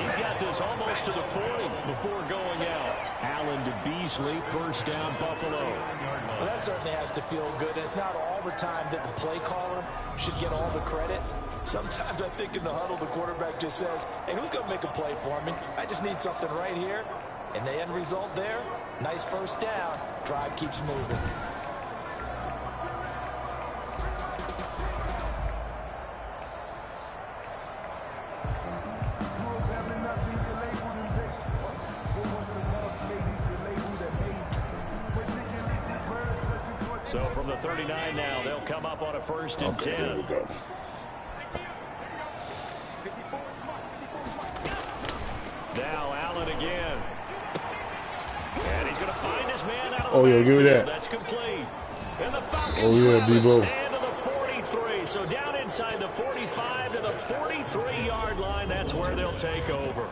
Speaker 1: He's got this almost to the 40 before going out. Allen to Beasley, 1st down, Buffalo.
Speaker 2: Well, that certainly has to feel good. It's not all the time that the play caller should get all the credit. Sometimes I think in the huddle, the quarterback just says, hey, who's going to make a play for me? I just need something right here. And the end result there, nice 1st down. Drive keeps moving.
Speaker 1: So from the 39 now, they'll come up on a 1st and 10.
Speaker 4: Here we go.
Speaker 1: Now Allen again. And he's going to find his man out of the
Speaker 4: Oh, yeah, give me that.
Speaker 1: That's complete. And the Falcons
Speaker 4: Oh, yeah,
Speaker 1: grab it.
Speaker 4: Debo.
Speaker 1: And to the 43. So down inside the 45 to the 43-yard line. That's where they'll take over.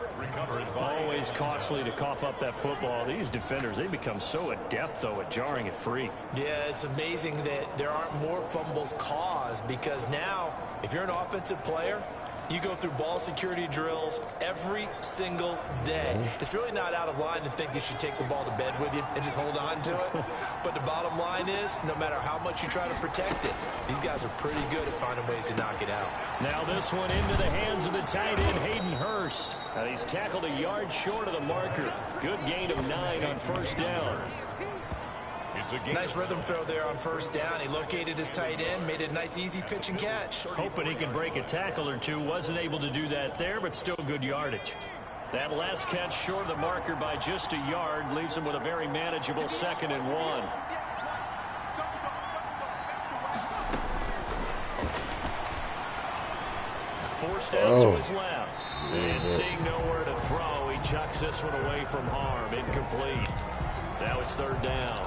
Speaker 1: Always costly to cough up that football. These defenders, they become so adept, though, at jarring it free.
Speaker 2: Yeah, it's amazing that there aren't more fumbles caused, because now, if you're an offensive player, you go through ball security drills every single day. It's really not out of line to think you should take the ball to bed with you and just hold on to it. But the bottom line is, no matter how much you try to protect it, these guys are pretty good at finding ways to knock it out.
Speaker 1: Now this one into the hands of the tight end, Hayden Hurst. And he's tackled a yard short of the marker. Good gain of 9 on 1st down.
Speaker 2: Nice rhythm throw there on 1st down. He located his tight end, made a nice easy pitch and catch.
Speaker 1: Hoping he could break a tackle or two. Wasn't able to do that there, but still good yardage. That last catch short of the marker by just a yard leaves him with a very manageable 2nd and 1. Forced out to his left. And seeing nowhere to throw, he chucks this one away from harm. Incomplete. Now it's 3rd down.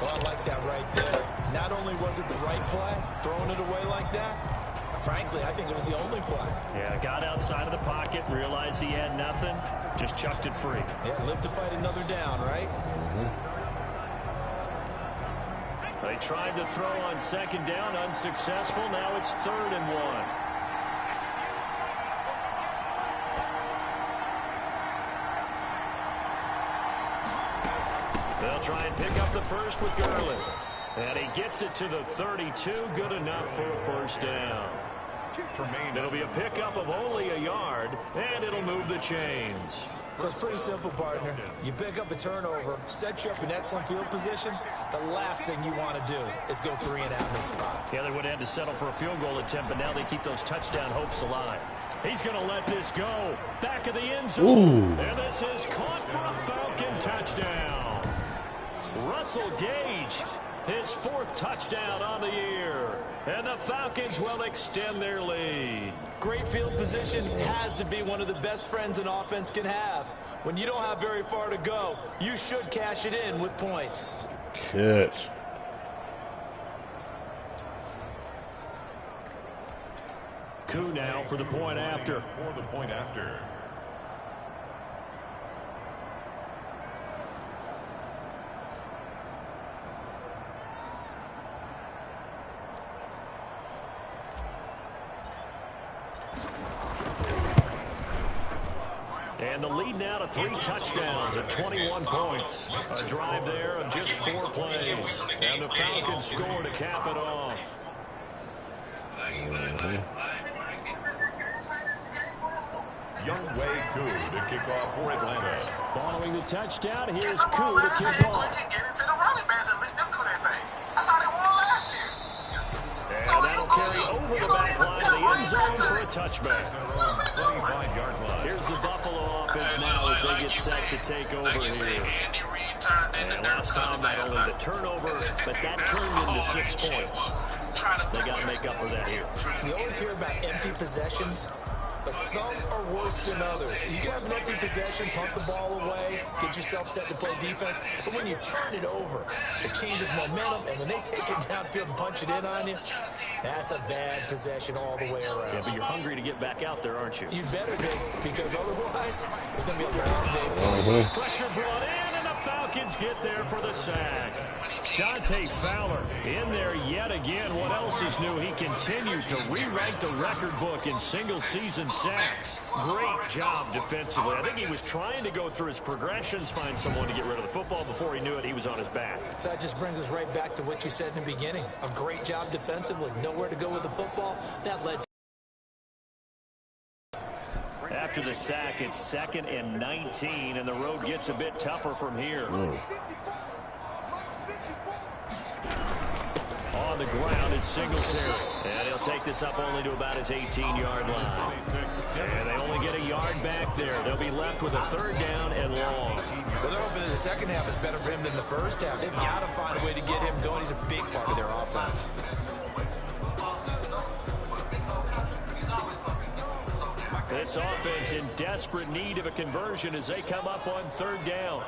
Speaker 2: Well, I like that right there. Not only was it the right play, throwing it away like that, frankly, I think it was the only play.
Speaker 1: Yeah, got outside of the pocket, realized he had nothing, just chucked it free.
Speaker 2: Yeah, live to fight another down, right?
Speaker 1: They tried to throw on 2nd down, unsuccessful. Now it's 3rd and 1. They'll try and pick up the first with Gurley. And he gets it to the 32. Good enough for a 1st down. It'll be a pickup of only a yard, and it'll move the chains.
Speaker 2: So it's pretty simple, partner. You pick up a turnover, set you up in excellent field position. The last thing you want to do is go 3 and out in this spot.
Speaker 1: Yeah, they would have had to settle for a field goal attempt, but now they keep those touchdown hopes alive. He's going to let this go. Back of the end zone.
Speaker 4: Ooh.
Speaker 1: And this is caught for a Falcon touchdown. Russell Gage His 4th touchdown on the year. And the Falcons will extend their lead.
Speaker 2: Great field position has to be one of the best friends an offense can have. When you don't have very far to go, you should cash it in with points.
Speaker 4: Catch.
Speaker 1: Koo now for the point after.
Speaker 3: For the point after.
Speaker 1: And the lead now to 3 touchdowns at 21 points. A drive there of just 4 plays. And the Falcons score to cap it off.
Speaker 3: Younghoe Koo to kick off for Atlanta.
Speaker 1: Following the touchdown, here's Koo to kick off. And that'll carry over the back line to the end zone for a touchback.
Speaker 3: 25-yard line.
Speaker 1: Here's the Buffalo offense now as they get set to take over here. And last time, not only the turnover, but that turned into 6 points. They got to make up for that here.
Speaker 2: We always hear about empty possessions, but some are worse than others. You can have an empty possession, punt the ball away, get yourself set to play defense, but when you turn it over, it changes momentum, and when they take it downfield and punch it in on you, that's a bad possession all the way around.
Speaker 1: Yeah, but you're hungry to get back out there, aren't you?
Speaker 2: You better be, because otherwise, it's going to be a long day for you.
Speaker 1: Pressure brought in, and the Falcons get there for the sack. Dante Fowler in there yet again. What else is new? He continues to rewrite the record book in single-season sacks. Great job defensively. I think he was trying to go through his progressions, find someone to get rid of the football. Before he knew it, he was on his back.
Speaker 2: So that just brings us right back to what you said in the beginning. A great job defensively. Nowhere to go with the football. That led to...
Speaker 1: After the sack, it's 2nd and 19, and the road gets a bit tougher from here. On the ground, it's Singletary. And he'll take this up only to about his 18-yard line. And they only get a yard back there. They'll be left with a 3rd down and long.
Speaker 2: Well, they're hoping that the second half is better for him than the first half. They've got to find a way to get him going. He's a big part of their offense.
Speaker 1: This offense in desperate need of a conversion as they come up on 3rd down.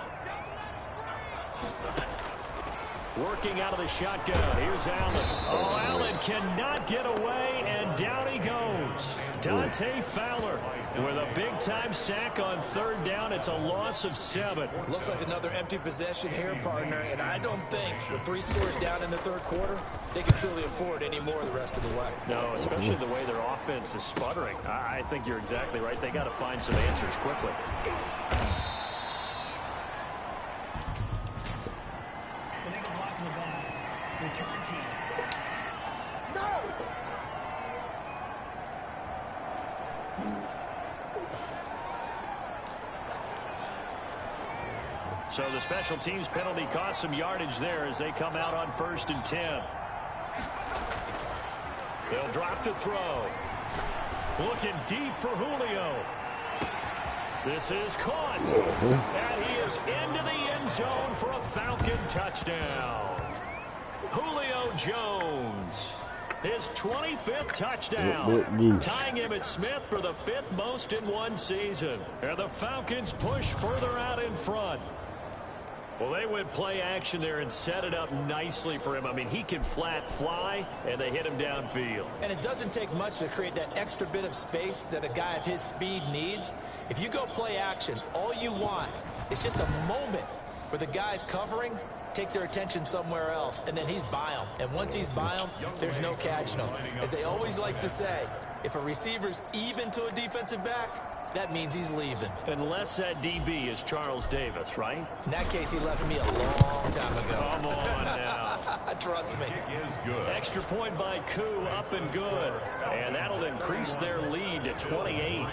Speaker 1: Working out of the shotgun. Here's Allen. Oh, Allen cannot get away, and down he goes. Dante Fowler with a big-time sack on 3rd down. It's a loss of 7.
Speaker 2: Looks like another empty possession here, partner, and I don't think with 3 scores down in the 3rd quarter, they can truly afford any more the rest of the way.
Speaker 1: No, especially the way their offense is sputtering. I think you're exactly right. They got to find some answers quickly.
Speaker 7: Return team.
Speaker 1: So the special teams penalty cost some yardage there as they come out on 1st and 10. They'll drop to throw. Looking deep for Julio. This is caught. And he is into the end zone for a Falcon touchdown. Julio Jones, his 25th touchdown, tying Emmitt Smith for the 5th most in one season. And the Falcons push further out in front. Well, they went play action there and set it up nicely for him. I mean, he can flat fly, and they hit him downfield.
Speaker 2: And it doesn't take much to create that extra bit of space that a guy of his speed needs. If you go play action, all you want is just a moment where the guy's covering, take their attention somewhere else, and then he's by him. And once he's by him, there's no catching him. As they always like to say, if a receiver's even to a defensive back, that means he's leaving.
Speaker 1: Unless that DB is Charles Davis, right?
Speaker 2: In that case, he left me a long time ago.
Speaker 1: Come on now.
Speaker 2: Trust me.
Speaker 3: Is good.
Speaker 1: Extra point by Koo, up and good. And that'll increase their lead to 28.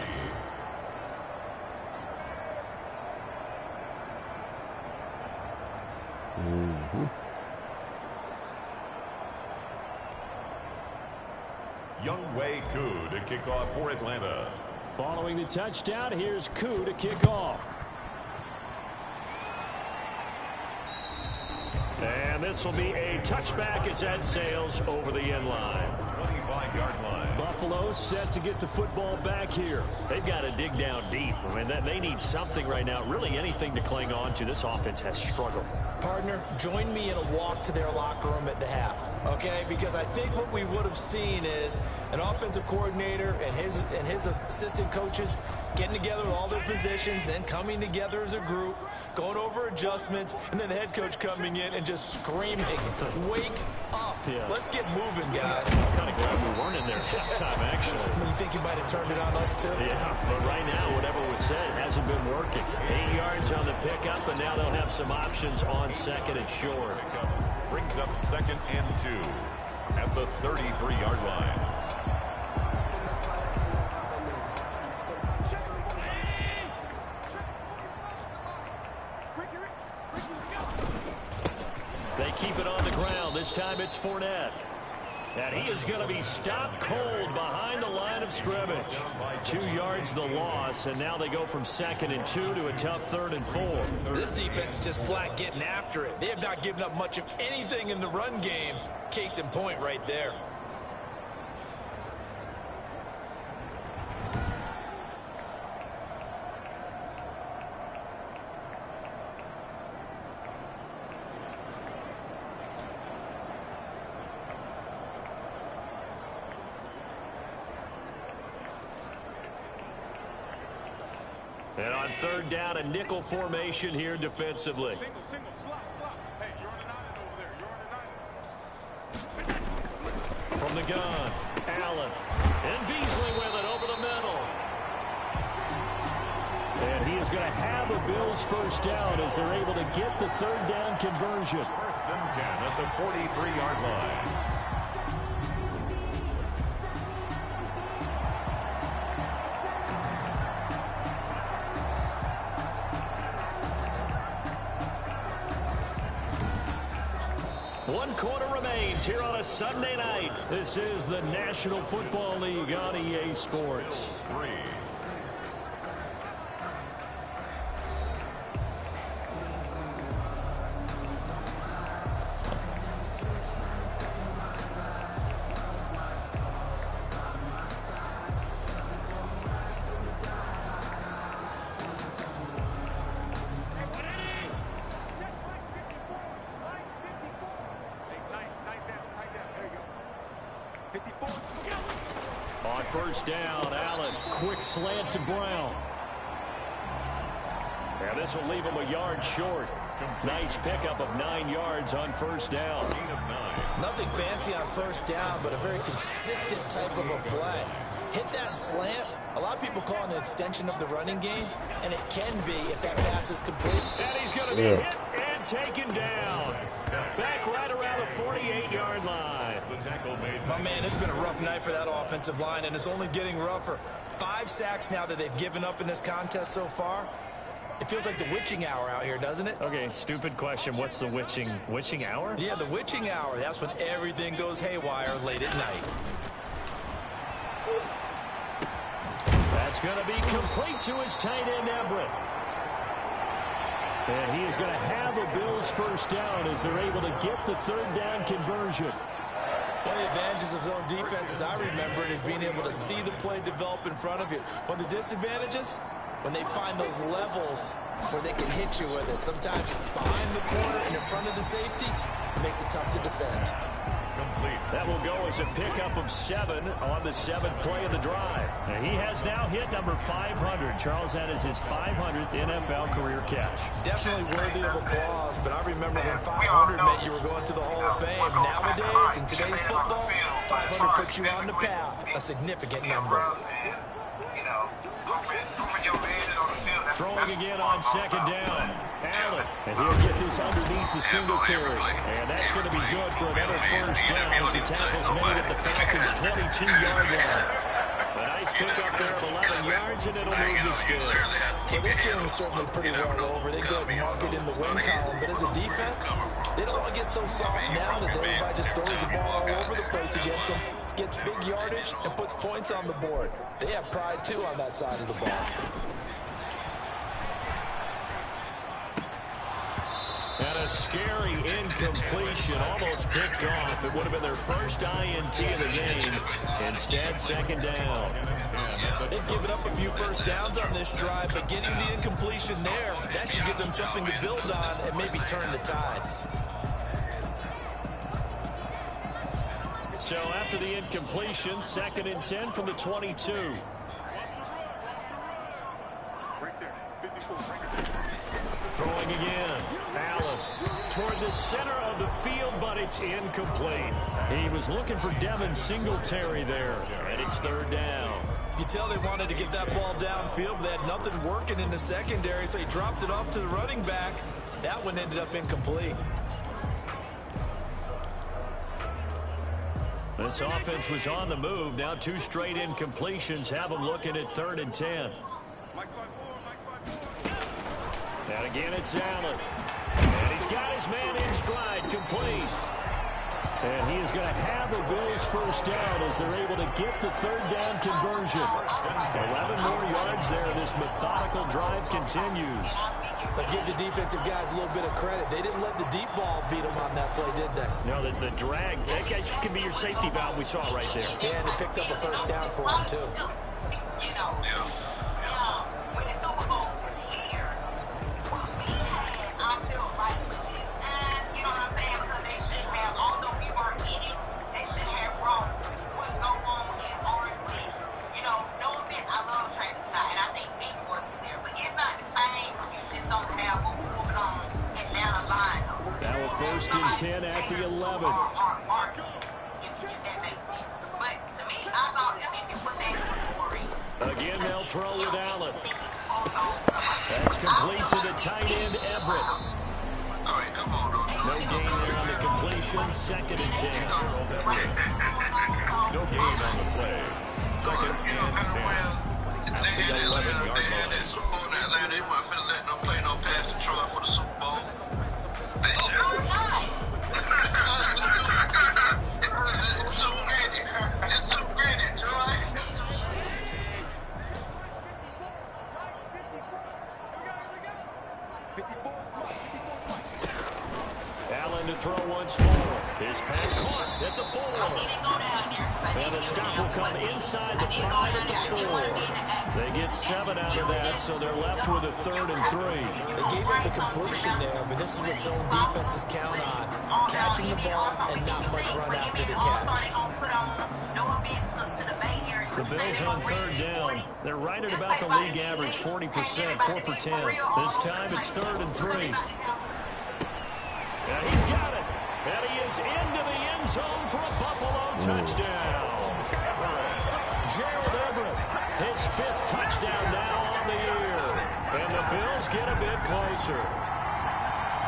Speaker 3: Younghoe Koo to kick off for Atlanta.
Speaker 1: Following the touchdown, here's Koo to kick off. And this will be a touchback as that sails over the end line.
Speaker 3: 25-yard line.
Speaker 1: Buffalo set to get the football back here. They've got to dig down deep. I mean, they need something right now, really anything to cling on to. This offense has struggled.
Speaker 2: Partner, join me in a walk to their locker room at the half, okay? Because I think what we would have seen is an offensive coordinator and his assistant coaches getting together with all their positions, then coming together as a group, going over adjustments, and then the head coach coming in and just screaming, wake up.
Speaker 1: Yeah.
Speaker 2: Let's get moving, guys.
Speaker 1: I'm kind of glad we weren't in there at halftime, actually.
Speaker 2: You think he might have turned it on us, too?
Speaker 1: Yeah, but right now, whatever was said hasn't been working. 8 yards on the pickup, and now they'll have some options on second and short.
Speaker 3: Brings up 2nd and 2 at the 33-yard line.
Speaker 1: They keep it on the ground. This time it's Fournette. And he is going to be stopped cold behind the line of scrimmage. 2 yards the loss, and now they go from 2nd and 2 to a tough 3rd and 4.
Speaker 2: This defense is just flat getting after it. They have not given up much of anything in the run game. Case in point right there.
Speaker 1: And on 3rd down, a nickel formation here defensively.
Speaker 7: Single, slop. Hey, you're on an island over there. You're on an island.
Speaker 1: From the gun, Allen. And Beasley with it over the middle. And he is going to have a Bills first down as they're able to get the 3rd down conversion.
Speaker 3: 1st and 10 at the 43-yard line.
Speaker 1: One quarter remains here on a Sunday night. This is the National Football League on EA Sports.
Speaker 3: 3.
Speaker 1: On 1st down, Allen, quick slant to Brown. And this will leave him a yard short. Nice pickup of 9 yards on 1st down.
Speaker 2: Nothing fancy on 1st down, but a very consistent type of a play. Hit that slant. A lot of people call it an extension of the running game, and it can be if that pass is complete.
Speaker 1: And he's going to be hit and taken down. Back right around the 48-yard line.
Speaker 2: My man, it's been a rough night for that offensive line, and it's only getting rougher. 5 sacks now that they've given up in this contest so far. It feels like the witching hour out here, doesn't it?
Speaker 1: Okay, stupid question. What's the witching hour?
Speaker 2: Yeah, the witching hour. That's when everything goes haywire late at night.
Speaker 1: That's going to be complete to his tight end, Everett. And he is going to have a Bills first down as they're able to get the 3rd down conversion.
Speaker 2: One of the advantages of zone defense, as I remember it, is being able to see the play develop in front of you. One of the disadvantages, when they find those levels where they can hit you with it. Sometimes behind the corner and in front of the safety, it makes it tough to defend.
Speaker 1: That will go as a pickup of 7 on the 7th play of the drive. And he has now hit number 500. Charles, that is his 500th NFL career catch.
Speaker 2: Definitely worthy of applause, but I remember when 500 meant you were going to the Hall of Fame. Nowadays, in today's football, 500 puts you on the path, a significant number.
Speaker 1: Throwing again on 2nd down. Allen, and he'll get this underneath to Singletary. And that's going to be good for another first down as the tackle's made at the Falcons' 22-yard line. A nice pickup there of 11 yards, and it'll move the sticks.
Speaker 2: Well, this game is certainly pretty well over. They go and mark it in the win column, but as a defense, they don't want to get so soft now that everybody just throws the ball all over the place against them, gets big yardage, and puts points on the board. They have pride, too, on that side of the ball.
Speaker 1: And a scary incompletion, almost picked off. It would have been their first INT of the game. Instead, second down.
Speaker 2: They've given up a few first downs on this drive, but getting the incompletion there, that should give them something to build on and maybe turn the tide.
Speaker 1: So after the incompletion, 2nd and 10 from the 22. Throwing again. Allen toward the center of the field, but it's incomplete. He was looking for Devin Singletary there, and it's 3rd down.
Speaker 2: You can tell they wanted to get that ball downfield, but they had nothing working in the secondary, so he dropped it off to the running back. That one ended up incomplete.
Speaker 1: This offense was on the move. Now 2 straight incompletions have them looking at 3rd and 10. And again, it's Allen. And he's got his man in stride, complete. And he is going to have a Bills first down as they're able to get the 3rd down conversion. 11 more yards there. This methodical drive continues.
Speaker 2: But give the defensive guys a little bit of credit. They didn't let the deep ball beat them on that play, did they?
Speaker 1: No, the drag, that guy could be your safety valve we saw right there.
Speaker 2: Yeah, and they picked up a first down for him, too.
Speaker 1: First and 10 at the 11. Again, they'll throw with Allen. That's complete to the tight end, Everett. No gain there on the completion. 2nd and 10.
Speaker 3: No gain on the play. 2nd and 10. At the 11-yard line.
Speaker 8: They weren't finna let them play no pass to Troy for the Super Bowl. They should. It's too gritty. It's too gritty, Troy.
Speaker 1: Allen to throw once more. His pass caught at the 4. And the stop will come inside the 5 at the 4. They get 7 out of that, so they're left with a 3rd and 3.
Speaker 2: They gave up the completion there, but this is what zone defenses count on. Catching the ball and not much run after the catch.
Speaker 1: The Bills on 3rd down. They're right at about the league average, 40%, 4 for 10. This time it's 3rd and 3. And he's got it. And he is into the end zone for a Buffalo touchdown. Gerald Everett, his 5th touchdown now on the year. And the Bills get a bit closer.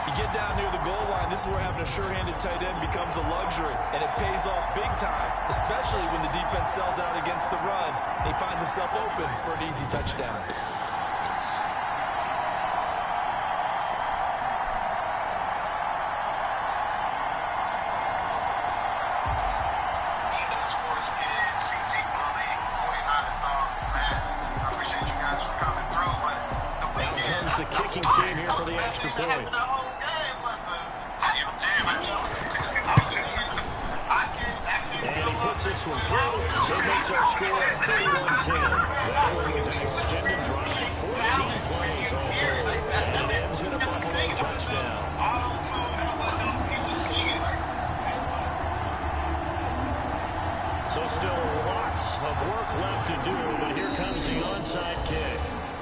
Speaker 2: You get down near the goal line, this is where having a sure-handed tight end becomes a luxury, and it pays off big time, especially when the defense sells out against the run. They find themselves open for an easy touchdown.
Speaker 1: The kicking team here for the extra point. And he puts this one through. It makes our score 31-10. That one was an extended drive, 14 plays all told. And it ends in a Buffalo touchdown. So still lots of work left to do, but here comes the onside kick.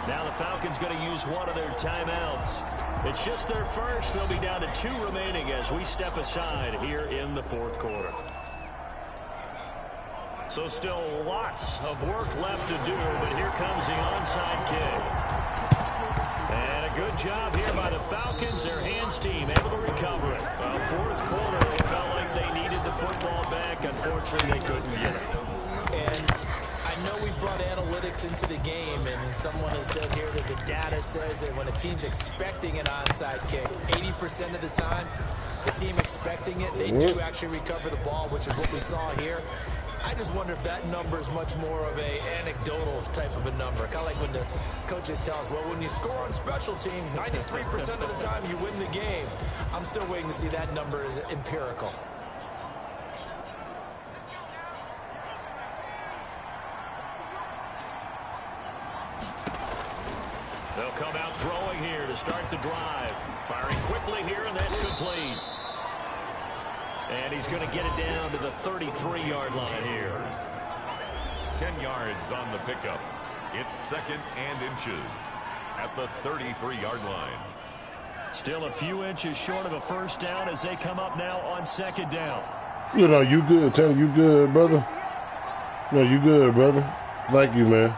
Speaker 1: Now the Falcons going to use one of their timeouts. It's just their first. They'll be down to 2 remaining as we step aside here in the 4th quarter. So still lots of work left to do, but here comes the onside kick. And a good job here by the Falcons, their hands team, able to recover it. Well, 4th quarter, they felt like they needed the football back. Unfortunately, they couldn't get it.
Speaker 2: And I know we brought analytics into the game, and someone has said here that the data says that when a team's expecting an onside kick, 80% of the time, the team expecting it, they do actually recover the ball, which is what we saw here. I just wonder if that number is much more of a anecdotal type of a number. Kind of like when the coaches tell us, well, when you score on special teams, 93% of the time you win the game. I'm still waiting to see that number is empirical.
Speaker 1: They'll come out throwing here to start the drive. Firing quickly here, and that's complete. And he's going to get it down to the 33-yard line here.
Speaker 3: 10 yards on the pickup. It's 2nd and inches at the 33-yard line.
Speaker 1: Still a few inches short of a first down as they come up now on 2nd down.
Speaker 4: You know, you good, Tanner. You good, brother. No, you good, brother. Thank you, man.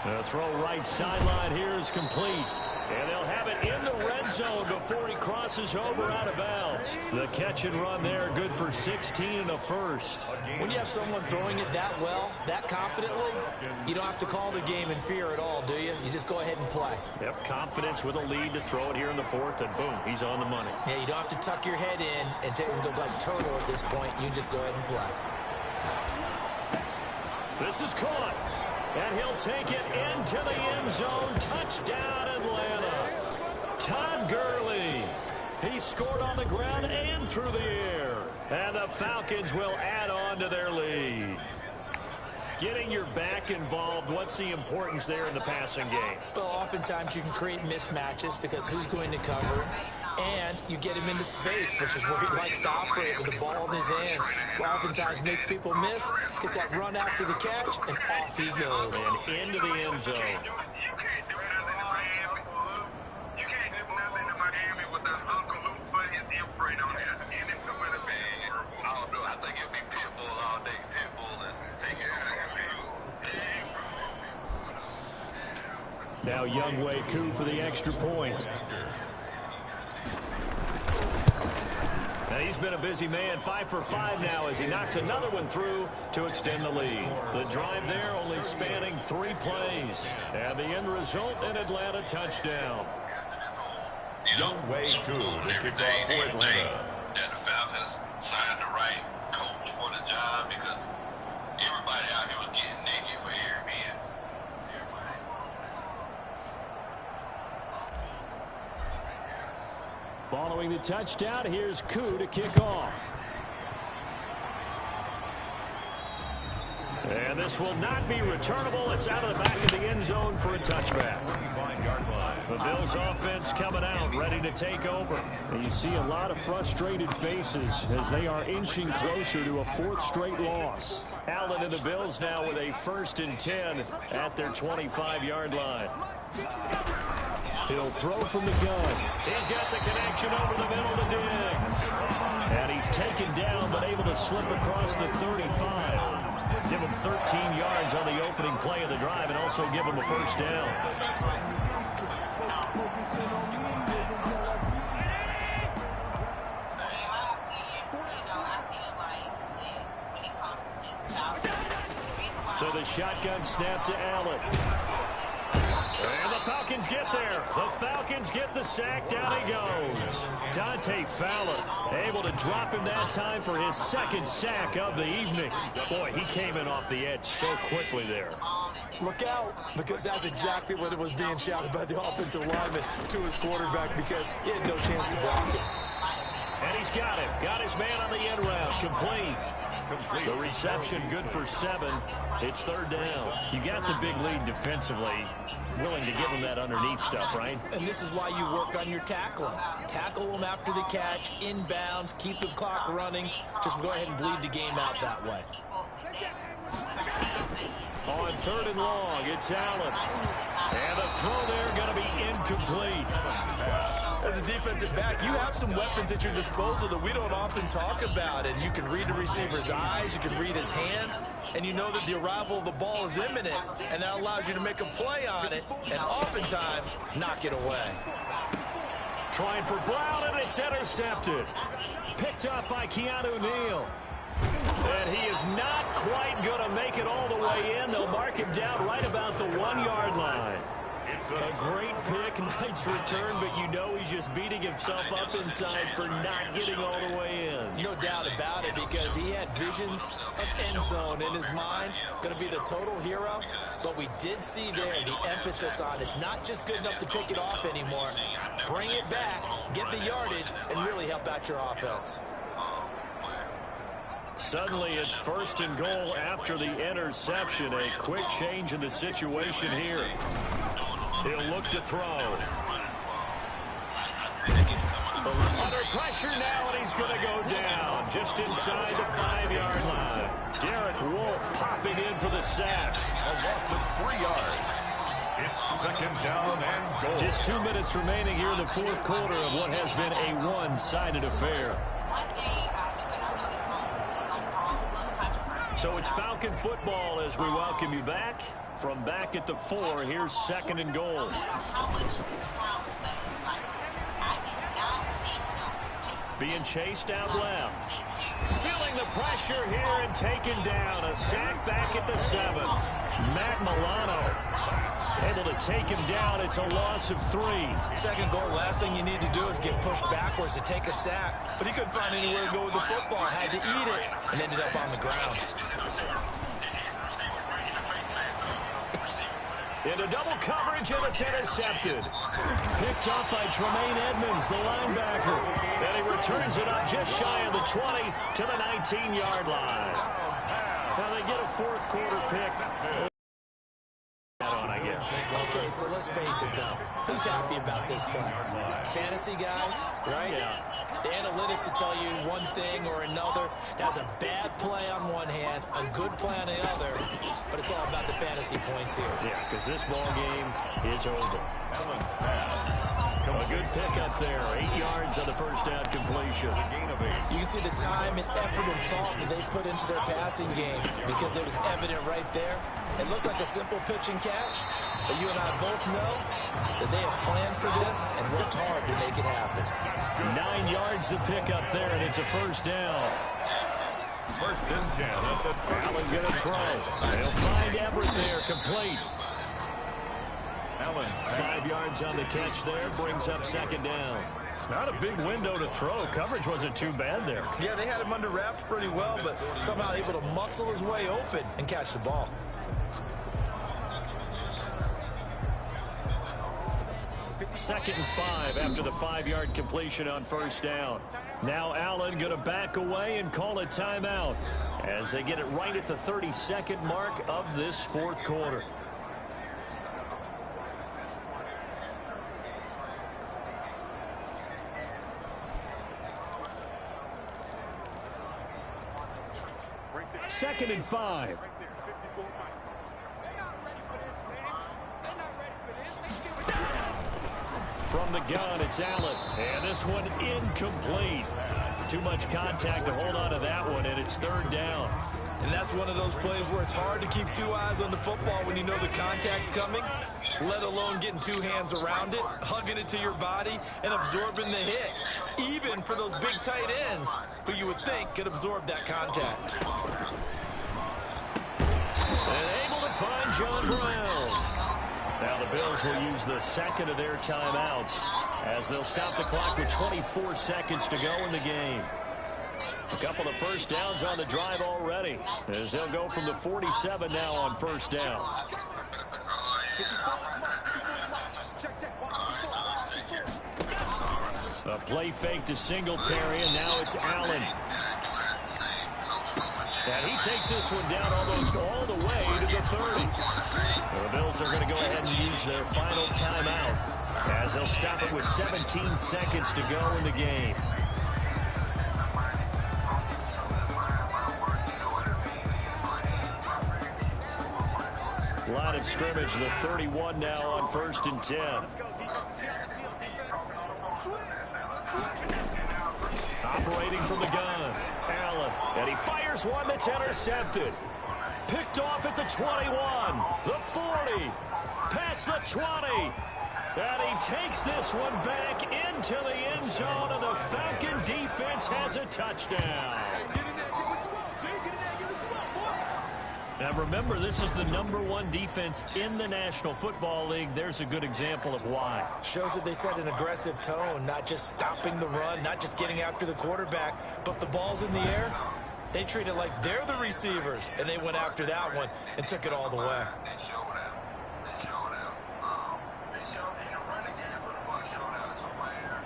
Speaker 1: The throw right sideline here is complete. And they'll have it in the red zone before he crosses over out of bounds. The catch and run there, good for 16 and a first.
Speaker 2: When you have someone throwing it that well, that confidently, you don't have to call the game in fear at all, do you? You just go ahead and play.
Speaker 1: Yep, confidence with a lead to throw it here in the 4th, and boom, he's on the money.
Speaker 2: Yeah, you don't have to tuck your head in and go like turtle at this point. You just go ahead and play.
Speaker 1: This is caught. And he'll take it into the end zone. Touchdown, Atlanta. Todd Gurley. He scored on the ground and through the air. And the Falcons will add on to their lead. Getting your back involved, what's the importance there in the passing game?
Speaker 2: Well, oftentimes you can create mismatches because who's going to cover? And you get him into space, which is where he likes to operate with the ball in his hands. Oftentimes makes people miss, gets that run after the catch, and off he goes.
Speaker 1: And into the end zone.
Speaker 8: You can't do nothing in Miami. You can't do nothing in Miami without Uncle Luke put his imprint on it. And if the winner bag, I don't know. I think it'll be Pitbull all day. Pitbull is taking over.
Speaker 1: Now Younghoe Koo for the extra point. And he's been a busy man, 5 for 5 now as he knocks another one through to extend the lead. The drive there only spanning 3 plays. And the end result, an Atlanta touchdown.
Speaker 3: Younghoe Koo to kick off for Atlanta.
Speaker 8: That the Falcons signed the right coach for the job because everybody out here was getting naked for Airbnb.
Speaker 1: Following the touchdown, here's Koo to kick off. And this will not be returnable. It's out of the back of the end zone for a touchback.
Speaker 3: 25-yard line.
Speaker 1: The Bills offense coming out, ready to take over. And you see a lot of frustrated faces as they are inching closer to a 4th straight loss. Allen and the Bills now with a 1st and 10 at their 25-yard line. He'll throw from the gun. He's got the connection over the middle to Diggs. And he's taken down but able to slip across the 35. Give him 13 yards on the opening play of the drive and also give him a first down. So the shotgun snap to Allen. And the Falcons get there. The Falcons get the sack. Down he goes. Dante Fowler able to drop him that time for his 2nd sack of the evening. Boy, he came in off the edge so quickly there.
Speaker 2: Look out, because that's exactly what it was being shouted by the offensive lineman to his quarterback because he had no chance to block it.
Speaker 1: And he's got him. Got his man on the end route. Complete. The reception good for 7. It's 3rd down. You got the big lead defensively. Willing to give him that underneath stuff, right?
Speaker 2: And this is why you work on your tackling. Tackle them after the catch, inbounds, keep the clock running. Just go ahead and bleed the game out that way.
Speaker 1: On 3rd and long, it's Allen. And the throw there going to be incomplete.
Speaker 2: As a defensive back, you have some weapons at your disposal that we don't often talk about. And you can read the receiver's eyes, you can read his hands, and you know that the arrival of the ball is imminent. And that allows you to make a play on it and oftentimes knock it away.
Speaker 1: Trying for Brown, and it's intercepted. Picked up by Keanu Neal. And he is not quite going to make it all the way in. They'll mark him down right about the 1-yard line. A great pick, nice return, but you know he's just beating himself up inside for not getting all the way in.
Speaker 2: No doubt about it, because he had visions of end zone in his mind. Going to be the total hero. But we did see there the emphasis on it's not just good enough to pick it off anymore. Bring it back, get the yardage, and really help out your offense.
Speaker 1: Suddenly it's 1st and goal after the interception. A quick change in the situation here. He'll look to throw. Under pressure now, and he's going to go down just inside the 5-yard line. Derek Wolfe popping in for the sack.
Speaker 3: A loss of 3 yards. It's 2nd down and goal.
Speaker 1: Just 2 minutes remaining here in the 4th quarter of what has been a one-sided affair. So it's Falcon football as we welcome you back. From back at the 4, here's 2nd and goal. Being chased out left. Feeling the pressure here and taken down. A sack back at the 7. Matt Milano able to take him down. It's a loss of 3.
Speaker 2: 2nd goal, last thing you need to do is get pushed backwards to take a sack. But he couldn't find anywhere to go with the football. Had to eat it and ended up on the ground.
Speaker 1: Into double coverage, and it's intercepted. Picked up by Tremaine Edmonds, the linebacker. And he returns it up just shy of the 20 to the 19-yard line. Now they get a 4th quarter pick. I guess.
Speaker 2: Okay, so let's face it, though. Who's happy about this play? Fantasy guys, right?
Speaker 1: Yeah.
Speaker 2: The analytics will tell you one thing or another. That's a bad play on one hand, a good play on the other, but it's all about the fantasy points here.
Speaker 1: Yeah, because this ball game is over.
Speaker 3: Allen's pass.
Speaker 1: A good pickup there. 8 yards on the 1st down completion.
Speaker 2: You can see the time and effort and thought that they put into their passing game because it was evident right there. It looks like a simple pitch and catch, but you and I both know that they have planned for this and worked hard to make it happen.
Speaker 1: 9 yards to pick up there, and it's a 1st down.
Speaker 3: 1st and 10.
Speaker 1: Allen going to throw. They'll find Everett there, complete.
Speaker 3: Allen's
Speaker 1: 5 yards on the catch there, brings up 2nd down. Not a big window to throw. Coverage wasn't too bad there.
Speaker 2: Yeah, they had him under wraps pretty well, but somehow able to muscle his way open and catch the ball.
Speaker 1: Second and 5 after the 5-yard completion on 1st down. Now Allen going to back away and call a timeout as they get it right at the 32nd mark of this 4th quarter. Second and 5. From the gun, it's Allen. And this one incomplete. Too much contact to hold on to that one, and it's 3rd down.
Speaker 2: And that's one of those plays where it's hard to keep 2 eyes on the football when you know the contact's coming, let alone getting 2 hands around it, hugging it to your body, and absorbing the hit, even for those big tight ends who you would think could absorb that contact.
Speaker 1: And able to find John Brown. Now the Bills will use the 2nd of their timeouts as they'll stop the clock with 24 seconds to go in the game. A couple of 1st downs on the drive already as they'll go from the 47 now on 1st down. A play fake to Singletary, and now it's Allen. And he takes this one down almost all the way to the 30. The Bills are going to go ahead and use their final timeout as they'll stop it with 17 seconds to go in the game. Line of scrimmage, the 31 now on 1st and 10. Operating from the gun, Allen, and he fires one that's intercepted. Picked off at the 21, the 40, past the 20, and he takes this one back into the end zone, and the Falcon defense has a touchdown. Now remember, this is the #1 defense in the National Football League. There's a good example of why.
Speaker 2: Shows that they set an aggressive tone, not just stopping the run, not just getting after the quarterback, but if the ball's in the air, they treat it like they're the receivers, and they went after that one and took it all the way.
Speaker 8: They showed out. They showed out. They showed in the running game for the Bucs showed out to where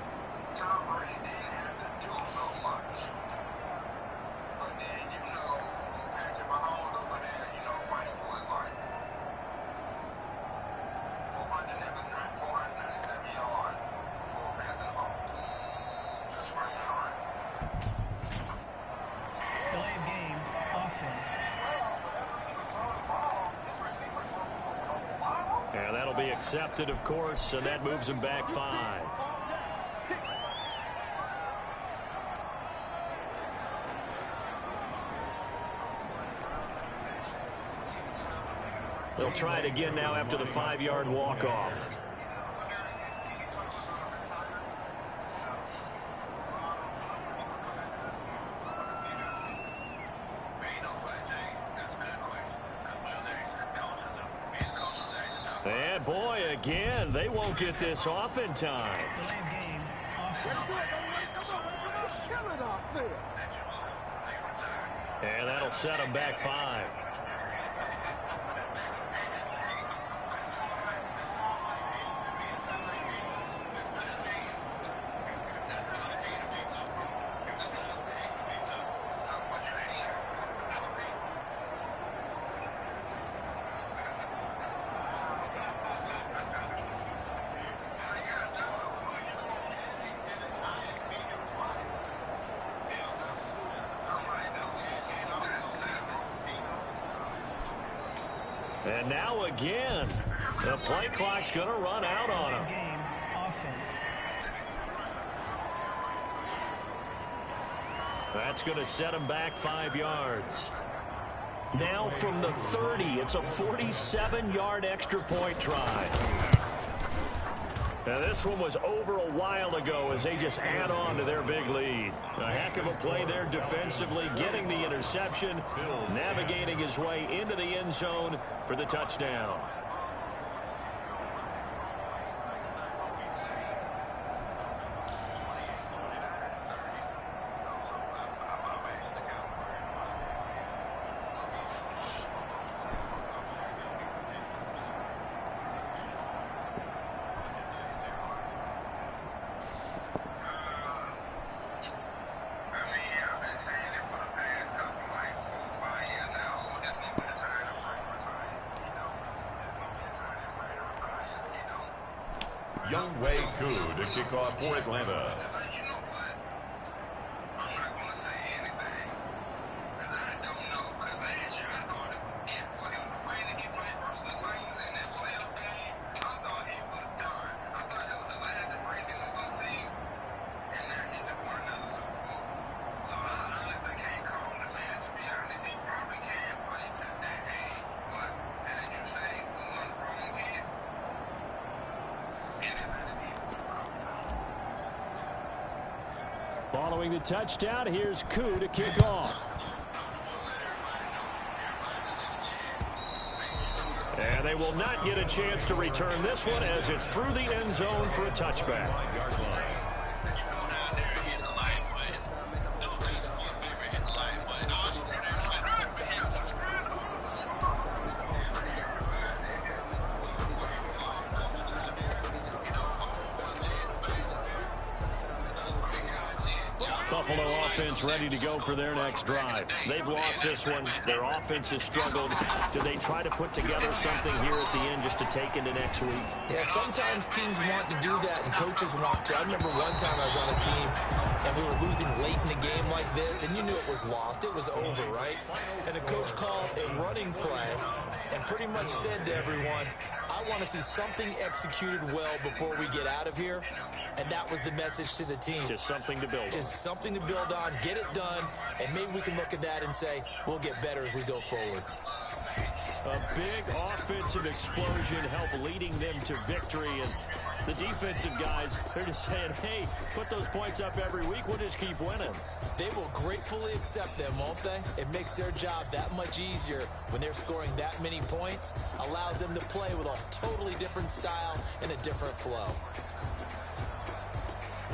Speaker 8: Tom Brady didn't have to do so much. But then, Patrick Mahomes over there, fighting for his life. 497 yards before passing the ball. Just screaming hard.
Speaker 9: Delay of game, offense.
Speaker 1: And that'll be accepted, of course, and that moves him back 5. They'll try it again now after the 5-yard walk-off. And boy, again, they won't get this off in time.
Speaker 9: Delay of game, offense.
Speaker 1: And that'll set them back 5. And now again, the play clock's going to run out on him.
Speaker 9: Game, offense.
Speaker 1: That's going to set him back 5 yards. Now from the 30, it's a 47-yard extra point try. Now this one was over a while ago as they just add on to their big lead. A heck of a play there defensively, getting the interception, navigating his way into the end zone for the touchdown.
Speaker 3: Younghoe Koo to kick off for Atlanta.
Speaker 1: Following the touchdown, here's Koo to kick off. And they will not get a chance to return this one as it's through the end zone for a touchback. Buffalo offense ready to go for their next drive. They've lost this one. Their offense has struggled. Do they try to put together something here at the end just to take into next week?
Speaker 2: Yeah, sometimes teams want to do that and coaches want to. I remember one time I was on a team and we were losing late in a game like this, and you knew it was lost. It was over, right? And the coach called a running play and pretty much said to everyone, I want to see something executed well before we get out of here. And that was the message to the team.
Speaker 1: Just something to build on.
Speaker 2: Just something to build on, get it done, and maybe we can look at that and say, we'll get better as we go forward.
Speaker 1: A big offensive explosion helped leading them to victory. And the defensive guys, they're just saying, hey, put those points up every week. We'll just keep winning.
Speaker 2: They will gratefully accept them, won't they? It makes their job that much easier when they're scoring that many points. Allows them to play with a totally different style and a different flow.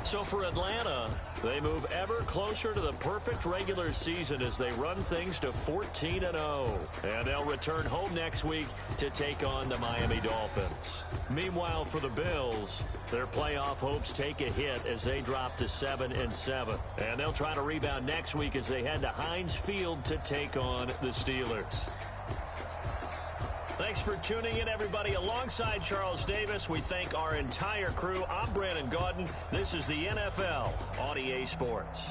Speaker 1: So for Atlanta, they move ever closer to the perfect regular season as they run things to 14-0. And they'll return home next week to take on the Miami Dolphins. Meanwhile, for the Bills, their playoff hopes take a hit as they drop to 7-7. And they'll try to rebound next week as they head to Heinz Field to take on the Steelers. Thanks for tuning in, everybody. Alongside Charles Davis, we thank our entire crew. I'm Brandon Gaudin. This is the NFL on EA Sports.